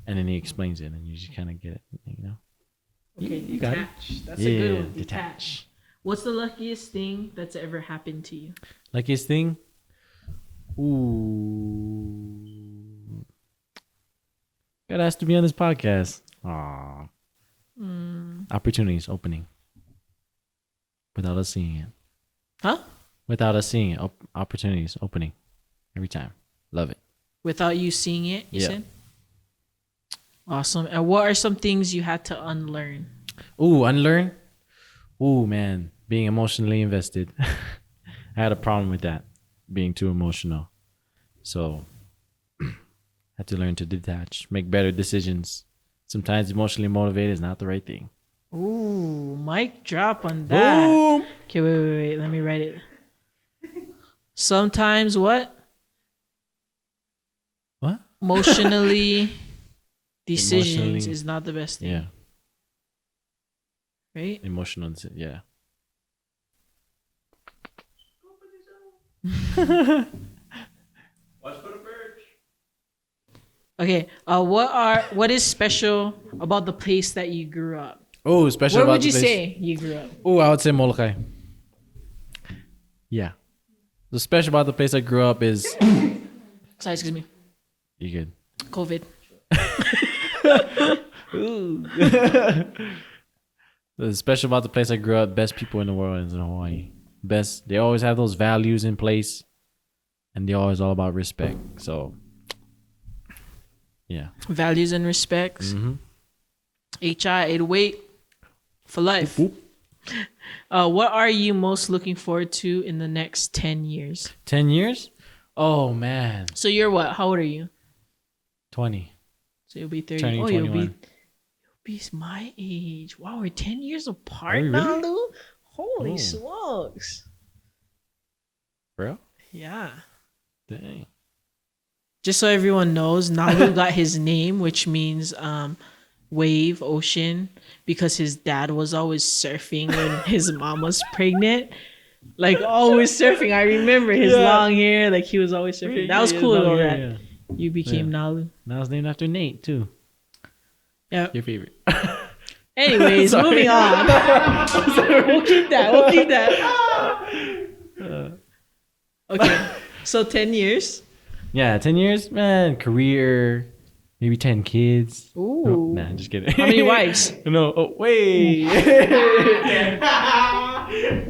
and then he explains it, and you just kind of get it. You know. Okay, You got it. detach. That's Yeah, a good one. detach. What's the luckiest thing that's ever happened to you? Like his thing. Ooh. Got asked to be on this podcast. Aw. Opportunities opening. Without us seeing it. Huh? Without us seeing it. Opportunities opening. Every time. Love it. Without you seeing it, you Yeah. said? Awesome. And what are some things you had to unlearn? Ooh, unlearn. Ooh, man. Being emotionally invested. I had a problem with that. Being too emotional. So, had to learn to detach. Make better decisions. Sometimes emotionally motivated is not the right thing. Ooh, mic drop on that. Boom. Okay, wait. Let me write it. Sometimes what? What? Emotionally decisions Emotionally- is not the best thing. Yeah. Right? Emotional. Yeah. Watch for the bird. Okay. What is special about the place that you grew up? Oh, especially Where about would you the place- say you grew up? Oh, I would say Molokai. Yeah. The special about the place I grew up is Sorry, excuse me. you good. COVID. The special about the place I grew up, best people in the world is in Hawaii. Best. They always have those values in place, and they're always all about respect. So, yeah. Values and respects. Mm-hmm. HI 808 for life. What are you most looking forward to in the next 10 years? 10 years? Oh man, So you're what? How old are you? 20. So you'll be 30. Turning You'll 21. be my age. Wow, we're 10 years apart Are we now, really? Lou. Holy Oh. smokes. Bro? Yeah. Dang. Just so everyone knows, Nalu got his name, which means wave, ocean, because his dad was always surfing when his mom was pregnant. Like always surfing. I remember his long hair. Like he was always surfing. That was cool though that you became Nalu. Now it's named after Nate too. Yeah. Your favorite. Anyways, Sorry. moving on. We'll keep that. We'll keep that. Okay. So 10 years. Yeah, 10 years, man. Career, maybe 10 kids. Ooh. Oh, nah, just kidding. How many wives? No. Oh, wait.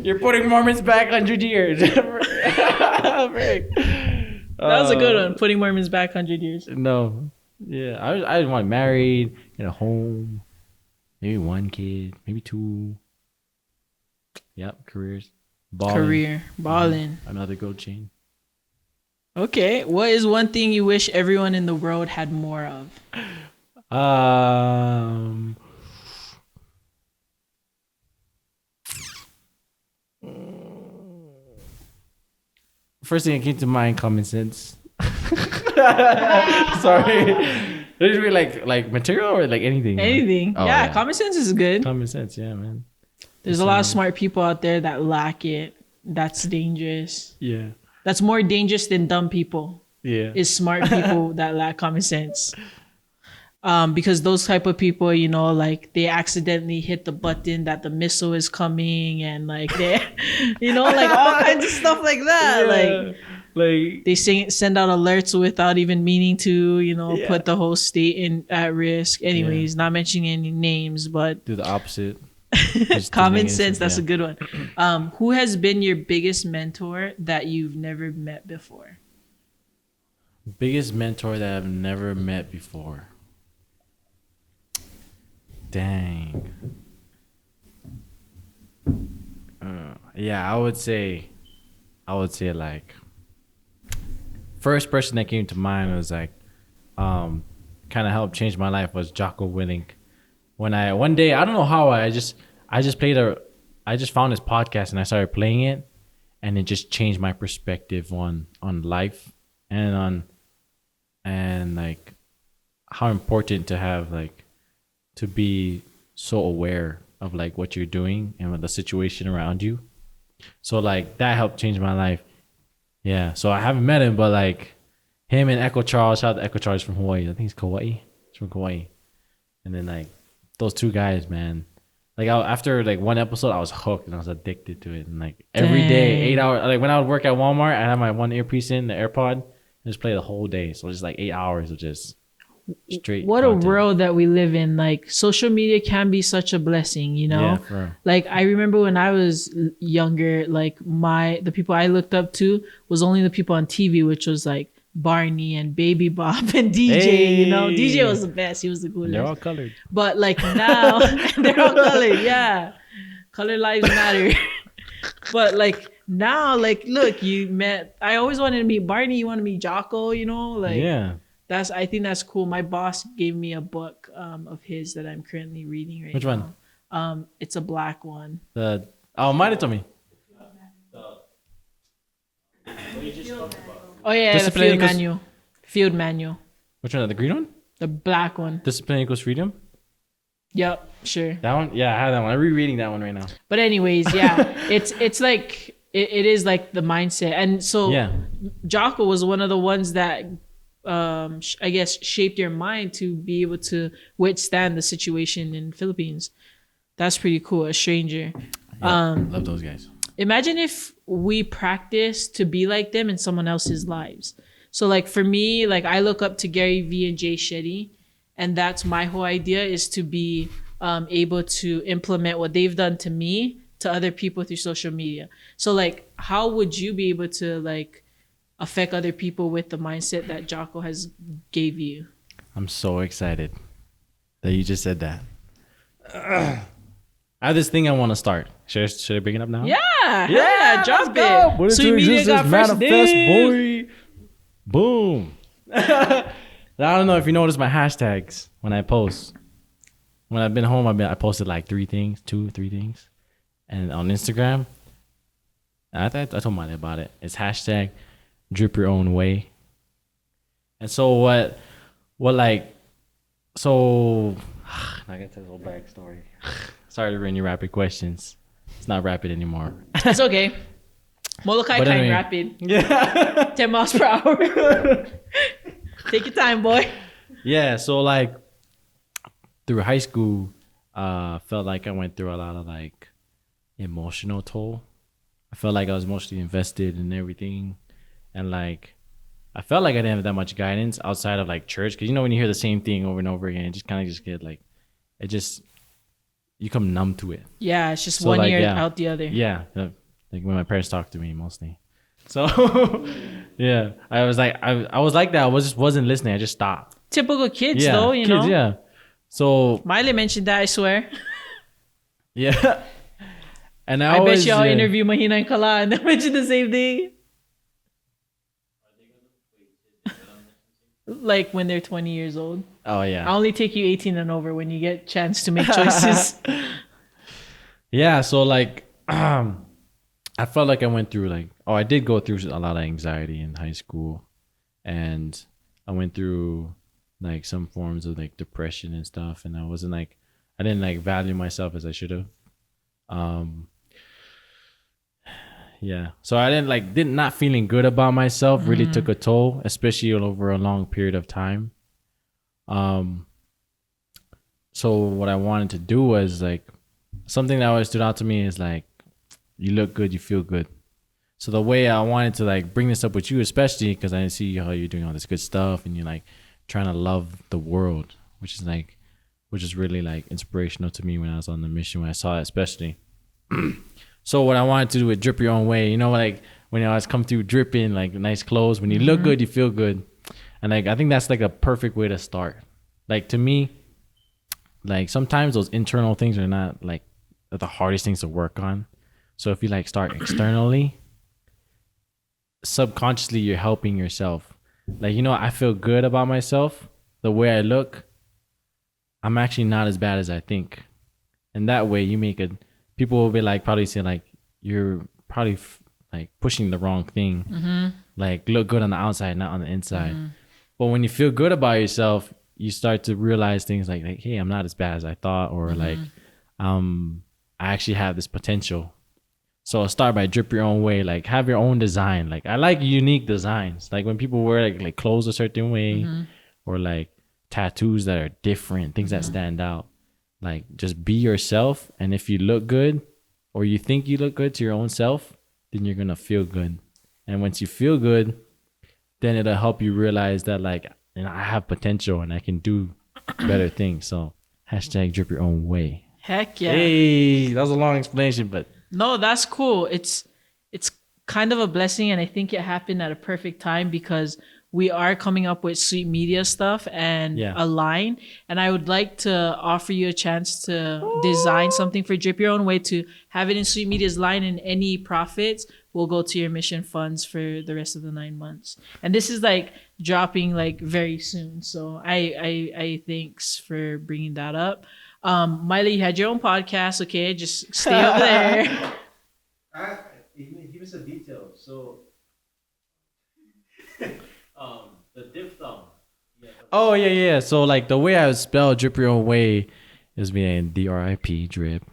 You're putting Mormons back 100 years. Frick. That was a good one. Putting Mormons back 100 years. No. Yeah, I want to get married, get a home, maybe one kid, maybe two. Yep, careers, balling, balling. another gold chain. Okay, what is one thing you wish everyone in the world had more of? Um, First thing that came to mind, common sense. Sorry. Did it be like material or like anything? Anything. Oh, yeah, common sense is good. Common sense, yeah, man. There's a lot of smart people out there that lack it. That's dangerous. Yeah. That's more dangerous than dumb people. Yeah. Is smart people that lack common sense. Because those type of people, you know, like they accidentally hit the button that the missile is coming, and like they, you know, like all kinds of stuff like that. Yeah. Like They send out alerts without even meaning to, you know, Yeah. put the whole state at risk. Anyways, not mentioning any names, but do the opposite. common sense. That's a good one. Who has been your biggest mentor that you've never met before? Biggest mentor that I've never met before. Dang. Yeah, I would say like first person that came to mind was like kind of helped change my life was Jocko Willink. When one day, I don't know how, I just found his podcast and I started playing it, and it just changed my perspective on life and like how important to have like to be so aware of like what you're doing and with the situation around you. So like that helped change my life. Yeah. So I haven't met him, but like him and Echo Charles, shout out to Echo Charles from Hawaii. I think he's Kauai. He's from Kauai. And then like those two guys, man. Like after like one episode, I was hooked and I was addicted to it. And like every day, 8 hours. Like when I would work at Walmart, I had my one earpiece in, the AirPod, and just play the whole day. So just like 8 hours of just straight. What content. a world that we live in. Like social media can be such a blessing, you know? Yeah, for real. Like I remember when I was younger, like the people I looked up to was only the people on TV, which was like Barney and Baby Bob and DJ, you know? DJ was the best. He was the coolest. They're all colored. But like now, they're all colored, yeah. Color lives matter. But like now, like look, I always wanted to meet Barney, you want to meet Jocko, you know? Like Yeah. I think that's cool. My boss gave me a book of his that I'm currently reading right Which now. one? It's a black one. Mine told me. Oh yeah, the Discipline field equals- manual. Field manual. Which one? The green one? The black one. Discipline equals freedom? Yep, sure. That one? Yeah, I have that one. I'm rereading that one right now. But anyways, yeah, it's like it is like the mindset, and so Yeah. Jocko was one of the ones that I guess shaped your mind to be able to withstand the situation in Philippines. That's pretty cool. A stranger. Love those guys. Imagine if we practice to be like them in someone else's lives. So like for me, like I look up to Gary Vee and Jay Shetty, and that's my whole idea is to be able to implement what they've done to me to other people through social media. So like how would you be able to like affect other people with the mindset that Jocko has gave you? I'm so excited that you just said that. I have this thing I want to start. Should I bring it up now? Yeah, drop it. Sweet Media got first dibs. boy. Boom. I don't know if you noticed my hashtags when I post. When I've been home, I posted like 2 or 3 things. And on Instagram, I told Maya about it. It's hashtag drip your own way. And so I gotta tell the whole backstory. Sorry to ruin your rapid questions. It's not rapid anymore. That's okay. Molokai kind anyway. rapid. Yeah. 10 miles per hour. Take your time, boy. Yeah, so like through high school, felt like I went through a lot of like emotional toll. I felt like I was emotionally invested in everything, and like I felt like I didn't have that much guidance outside of like church, because you know when you hear the same thing over and over again, it just kind of just get like you come numb to it. Yeah, it's just So, one like, ear yeah. out the other. Yeah, like when my parents talk to me mostly. So yeah, I was like that. I just wasn't listening. I just stopped. typical kids, yeah, though. You know. yeah. So Miley mentioned that. I swear. yeah, and I bet always, y'all yeah. interview Mahina and Kala and they mentioned the same thing. Like when they're 20 years old. Oh I yeah, only take you 18 and over when you get chance to make choices. yeah. So like, I felt like I went through like, I did go through a lot of anxiety in high school, and I went through like some forms of like depression and stuff, and I didn't like value myself as I should have. Yeah. So I did not feeling good about myself really took a toll, especially over a long period of time. So what I wanted to do was like something that always stood out to me is like, you look good, you feel good. So the way I wanted to like bring this up with you, especially because I see how you're doing all this good stuff and you're like trying to love the world, which is really like inspirational to me when I was on the mission, when I saw it, especially. So what I wanted to do with Drip Your Own Way, like when I was come through dripping, like nice clothes, when you look good, you feel good. And like, I think that's like a perfect way to start. Like to me, like sometimes those internal things are not like the hardest things to work on. So if you like start externally, subconsciously you're helping yourself. Like, I feel good about myself. The way I look, I'm actually not as bad as I think. And that way you make it, people will be like, probably say like, you're probably like pushing the wrong thing. Like look good on the outside, not on the inside. But when you feel good about yourself, you start to realize things like, hey, I'm not as bad as I thought, or like, I actually have this potential. So start by Drip Your Own Way. Like have your own design. Like I like unique designs. Like when people wear like clothes a certain way, or like tattoos that are different, things that stand out. Like just be yourself. And if you look good, or you think you look good to your own self, then you're gonna feel good. And once you feel good, then it'll help you realize that like, I have potential and I can do better things. So hashtag Drip Your Own Way. Heck yeah. Hey, that was a long explanation, but No, that's cool. It's kind of a blessing, and I think it happened at a perfect time because we are coming up with Sweet Media stuff and a line. And I would like to offer you a chance to design something for Drip Your Own Way to have it in Sweet Media's line, and any profits will go to your mission funds for the rest of the 9 months. And this is like dropping like very soon. So I thanks for bringing that up. Miley, you had your own podcast. Okay, just stay over there. Give me some details. So, the diphthong. oh yeah. So like the way I would spell Drip Your Own Way is being DRIP drip,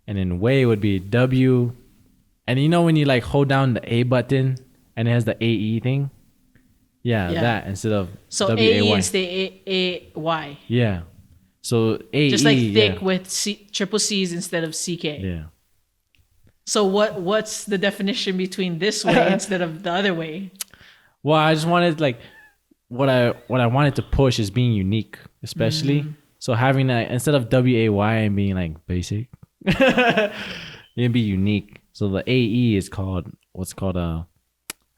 and then way would be W. And when you like hold down the A button and it has the AE thing, that instead of So WAY. AE instead AY. Yeah. So AE, Just like thick with triple C's instead of CK. Yeah. So what's the definition between this way instead of the other way? Well, I just wanted like what I wanted to push is being unique, especially. So having that instead of WAY and being like basic, it'd be unique. So the AE is called I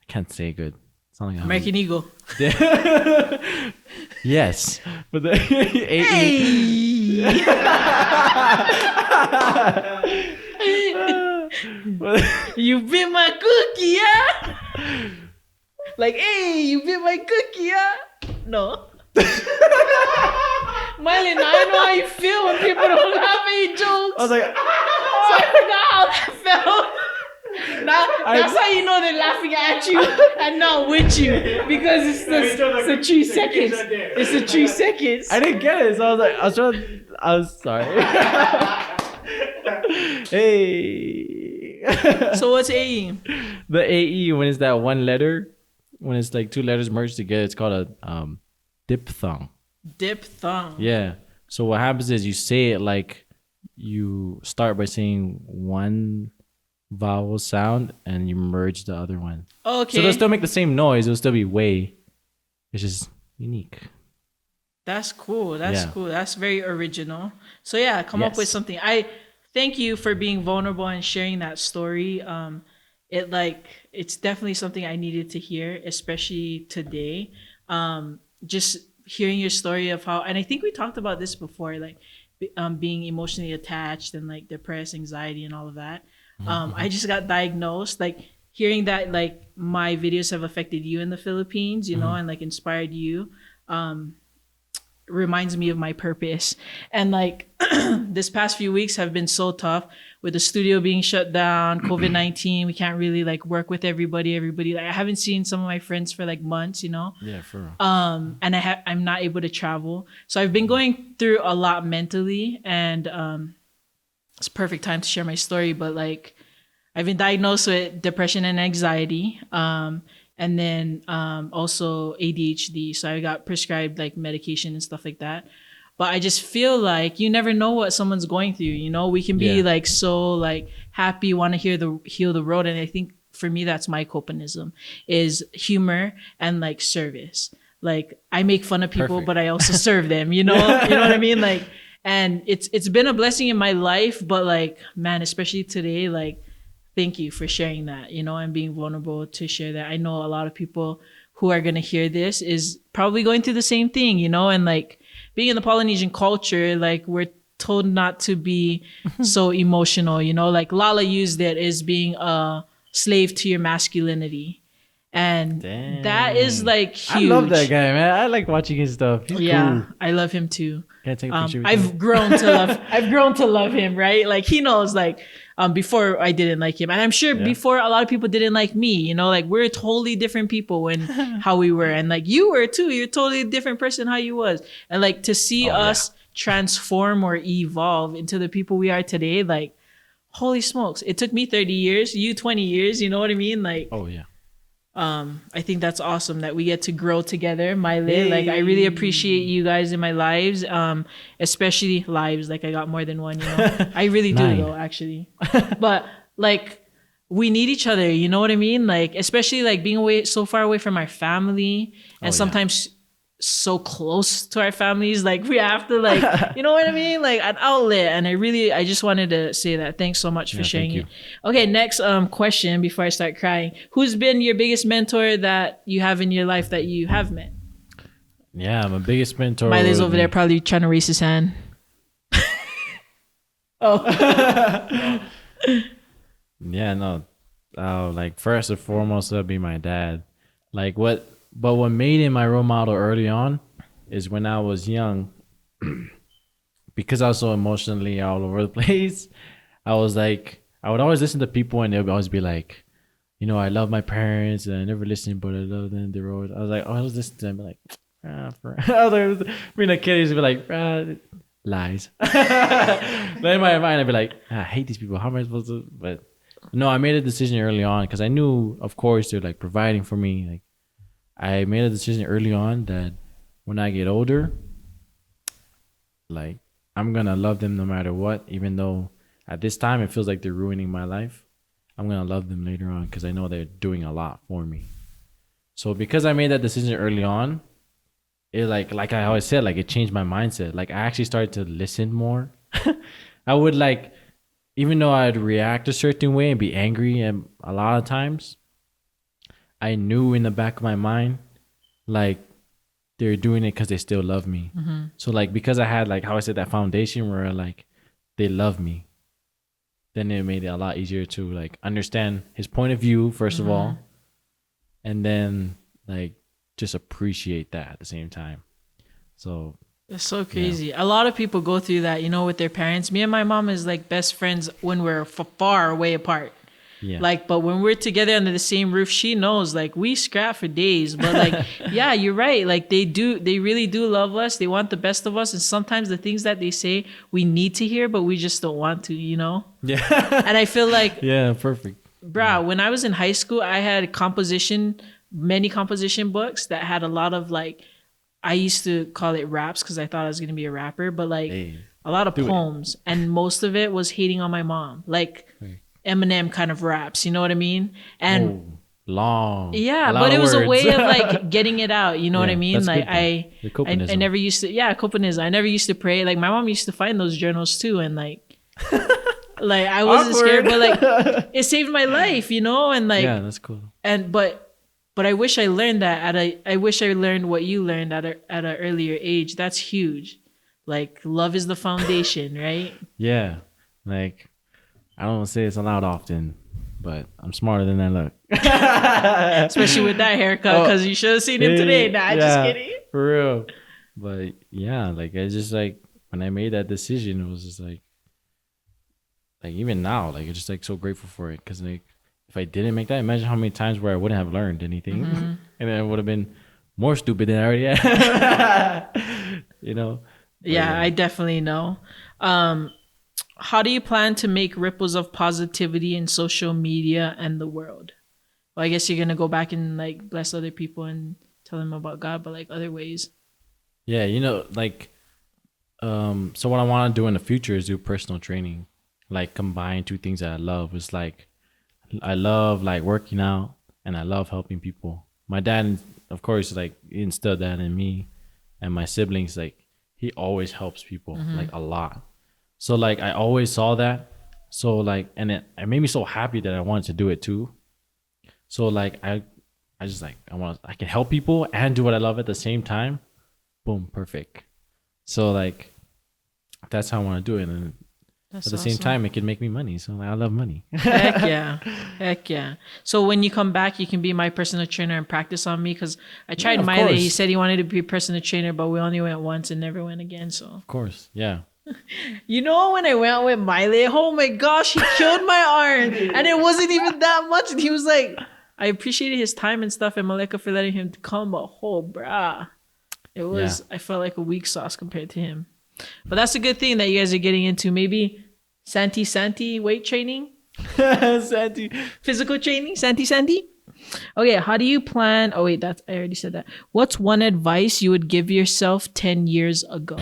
can't say it good. It's not like American Eagle. Yes, but the AE. You bit my cookie, yeah? Like, hey, you bit my cookie, yeah? No. Miley, now I know how you feel when people don't laugh at your jokes. I was like, So I forgot how that felt. Now, that's how you know they're laughing at you and not with you, because it's the 3 seconds. It's the 3 seconds. I didn't get it, so I was sorry. Hey. So what's AE? The AE, when it's that one letter, when it's like 2 letters merged together, it's called a diphthong. Diphthong. Yeah. So what happens is you say it like you start by saying one vowel sound and you merge the other one. Okay. So it'll still make the same noise. It'll still be way. It's just unique. That's cool. That's cool. That's very original. So yeah, come up with something. I thank you for being vulnerable and sharing that story. It's definitely something I needed to hear, especially today. Just hearing your story of how, and I think we talked about this before, like being emotionally attached and like depressed, anxiety, and all of that. I just got diagnosed. Like hearing that, like my videos have affected you in the Philippines, you know, and like inspired you. Reminds me of my purpose. And like this past few weeks have been so tough with the studio being shut down, COVID-19. We can't really like work with everybody. Like I haven't seen some of my friends for like months, you know. Yeah, for real. And I'm not able to travel. So I've been going through a lot mentally, and it's a perfect time to share my story. But like I've been diagnosed with depression and anxiety. And then also ADHD. So I got prescribed like medication and stuff like that. But I just feel like you never know what someone's going through. You know, we can be like so like happy, want to heal the road. And I think for me, that's my copinism, is humor and like service. Like I make fun of people, but I also serve them. You know what I mean? Like, and it's been a blessing in my life. But like, man, especially today, like, thank you for sharing that, you know, and being vulnerable to share that. I know a lot of people who are going to hear this is probably going through the same thing, you know, and like being in the Polynesian culture, like we're told not to be so emotional, you know, like Lala used it as being a slave to your masculinity. And that is like huge. I love that guy, man. I like watching his stuff. He's cool. I love him too. Can I take a picture with I've grown to love him, right? Like he knows, like before I didn't like him, and I'm sure before a lot of people didn't like me, you know, like we're totally different people when how we were, and like you were too. You're totally different person how you was, and like to see us transform or evolve into the people we are today, like holy smokes, it took me 30 years, you 20 years, you know what I mean? Like I think that's awesome that we get to grow together, Miley. Like I really appreciate you guys in my lives, especially lives. Like I got more than one, you know. I really do though, actually. But like we need each other, you know what I mean? Like especially like being away so far away from our family, and sometimes so close to our families, like we have to like you know what I mean, like an outlet. And I just wanted to say that thanks so much for sharing it. Okay, next question before I start crying. Who's been your biggest mentor that you have in your life that you have met? Yeah, my biggest mentor. Miley's over there probably trying to raise his hand. Yeah, no, like first and foremost that'd be my dad. Like what made him my role model early on is when I was young, because I was so emotionally all over the place. I was like, I would always listen to people and they would always be like, you know, I love my parents and I never listened, but I love them. They wrote. I was like, oh, I was listening to them, like, I was being a kid, I used to be like, lies. Then in my mind, I'd be like, I hate these people. How am I supposed to? But no, I made a decision early on because I knew, of course, they're like providing for me. Like, I made a decision early on that when I get older, like I'm gonna love them no matter what, even though at this time it feels like they're ruining my life. I'm gonna love them later on because I know they're doing a lot for me. So because I made that decision early on, it like I always said, like it changed my mindset. Like I actually started to listen more. I would like, even though I'd react a certain way and be angry, and a lot of times I knew in the back of my mind, like they're doing it because they still love me. Mm-hmm. So like, because I had like how I said that foundation where like they love me, then it made it a lot easier to like understand his point of view first of all, and then like just appreciate that at the same time. So it's so crazy. Yeah. A lot of people go through that, you know, with their parents. Me and my mom is like best friends when we're far away apart. Yeah. Like, but when we're together under the same roof, she knows, like, we scrap for days. But like, yeah, you're right. Like they really do love us. They want the best of us. And sometimes the things that they say we need to hear, but we just don't want to, you know? Yeah. And I feel like, yeah, perfect. Bruh, when I was in high school, I had many composition books that had a lot of like, I used to call it raps because I thought I was going to be a rapper, but like a lot of poems. And most of it was hating on my mom. Like, Eminem kind of raps, you know what I mean? And long. Yeah, but it was a way of like getting it out, you know what I mean? Like I never used to, copanism. I never used to pray. Like my mom used to find those journals too, and like like I wasn't scared, but like it saved my life, you know? And like, yeah, that's cool. But But I wish I learned that I wish I learned what you learned at an earlier age. That's huge. Like, love is the foundation, right? Yeah. Like, I don't say it's allowed often, but I'm smarter than I look. Especially with that haircut, because you should have seen him today. Nah, just kidding. For real. But yeah, like, I just like, when I made that decision, it was just like even now, like, I'm just like so grateful for it. Because like, if I didn't make that, imagine how many times where I wouldn't have learned anything. And then I would have been more stupid than I already am. You know? But Yeah, I definitely know. How do you plan to make ripples of positivity in social media and the world? Well, I guess you're gonna go back and like bless other people and tell them about God, but like other ways. Yeah, you know, like, so what I want to do in the future is do personal training, like combine two things that I love. It's like, I love like working out and I love helping people. My dad, of course, like instilled that in me, and my siblings, like he always helps people like a lot. So like I always saw that. So like, and it made me so happy that I wanted to do it too. So like I just like I can help people and do what I love at the same time. Boom, perfect. So like that's how I want to do it, and That's at the same time it can make me money. So like, I love money. Heck yeah. Heck yeah. So when you come back, you can be my personal trainer and practice on me, because I tried of Miley. course. He said he wanted to be a personal trainer, but we only went once and never went again. So, Of course, yeah. you know, when I went out with Miley, oh my gosh, he killed my arm. And it wasn't even that much. And he was like, I appreciated his time and stuff, and Malika for letting him come, but brah. It was, I felt like a weak sauce compared to him. But that's a good thing that you guys are getting into. Maybe Santi weight training, Santi. physical training, Santi. Okay, how do you plan? Oh wait, I already said that. What's one advice you would give yourself 10 years ago?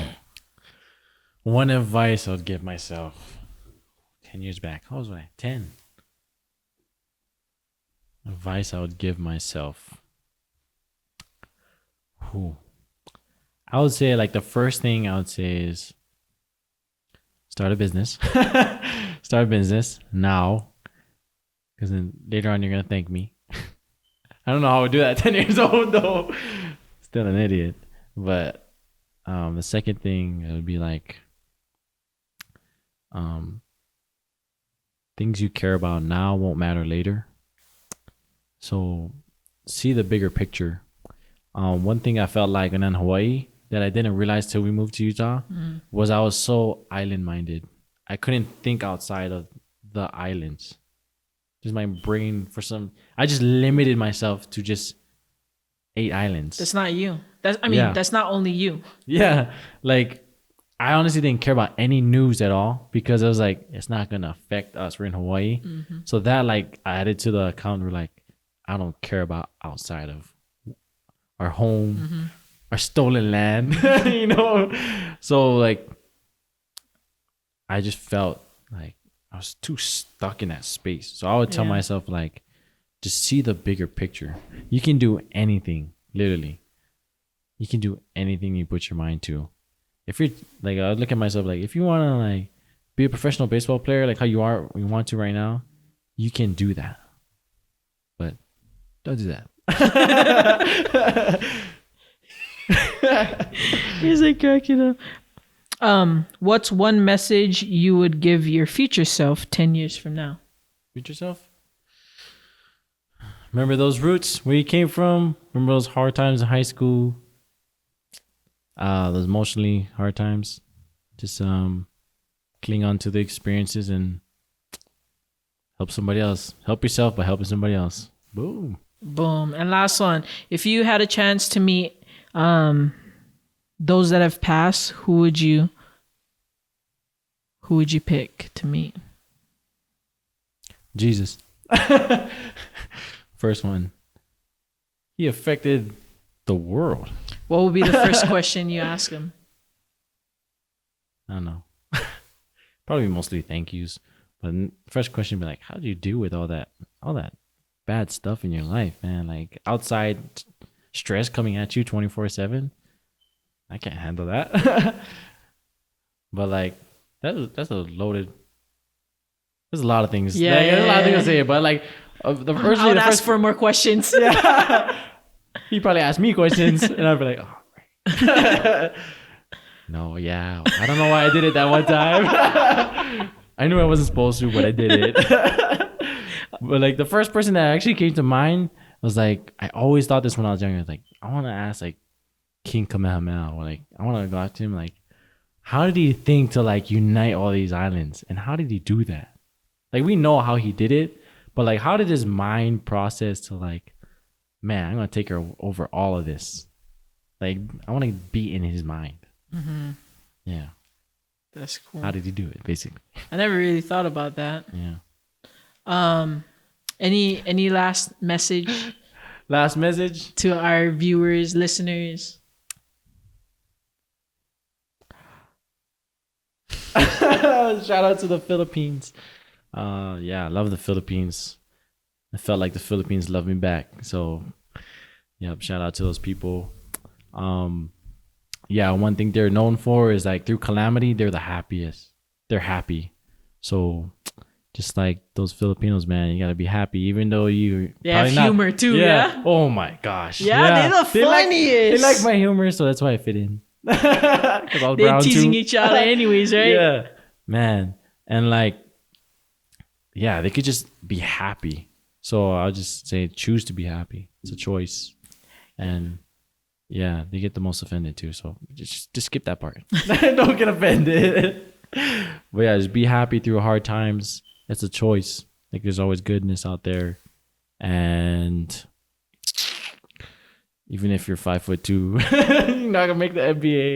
One advice I would give myself 10 years back. How was I? 10. Advice I would give myself. Ooh. I would say like the first thing I would say is start a business. Start a business now, because then later on you're gonna thank me. I don't know how I would do that at 10 years old though. Still an idiot. But the second thing, it would be like things you care about now won't matter later. So see the bigger picture. One thing I felt like when in Hawaii that I didn't realize till we moved to Utah was I was so island minded. I couldn't think outside of the islands. Just my brain I just limited myself to just 8 islands. That's not you. That's not only you. Yeah. Like I honestly didn't care about any news at all, because I was like, it's not gonna affect us. We're in Hawaii. So that like I added to the account. We're like, I don't care about outside of our home, our stolen land, you know? So like, I just felt like I was too stuck in that space. So I would tell myself like, just see the bigger picture. You can do anything, literally. You can do anything you put your mind to. If you're like, I would look at myself like, if you want to like be a professional baseball player, like how you want to right now, you can do that. But don't do that. He's like cracking up. What's one message you would give your future self 10 years from now? Future self? Remember those roots, where you came from? Remember those hard times in high school? Those emotionally hard times? Just cling on to the experiences and help somebody else. Help yourself by helping somebody else. Boom. Boom. And last one. If you had a chance to meet those that have passed, who would you pick to meet? Jesus. First one. He affected the world. What would be the first question you ask him? I don't know. Probably mostly thank yous. But first question would be like, how do you deal with all that bad stuff in your life, man? Like outside stress coming at you 24/7. I can't handle that. But like that's a loaded. There's a lot of things. Yeah, There's a lot of things to say. But like I would ask for more questions. He probably asked me questions, and I'd be like, "Oh, right." No, yeah, I don't know why I did it that one time. I knew I wasn't supposed to, but I did it. But like the first person that actually came to mind was like, I always thought this when I was younger. Like, I want to ask like King Kamehameha, or like I want to go out to him. Like, how did he think to like unite all these islands, and how did he do that? Like, we know how he did it, but like, how did his mind process to like, man, I'm gonna take her over all of this. Like, I want to be in his mind. Mm-hmm. Yeah. That's cool. How did he do it, basically? I never really thought about that. Yeah. Any last message Last message? to our viewers, listeners? Shout out to the Philippines. Yeah, I love the Philippines. I felt like the Philippines loved me back. So, yep, shout out to those people. Yeah, one thing they're known for is like through calamity, they're the happiest. They're happy. So, just like those Filipinos, man, you gotta be happy, even though you They have probably humor too, yeah? Oh my gosh. Yeah, they're the funniest. They like my humor, so that's why I fit in. 'Cause I was They're brown teasing too. each other anyways, right? Yeah, man, and like, yeah, they could just be happy. So I'll just say, choose to be happy. It's a choice, and yeah, they get the most offended too. So just skip that part. Don't get offended. But yeah, just be happy through hard times. It's a choice. Like, there's always goodness out there, and even if you're 5'2", you're not gonna make the NBA.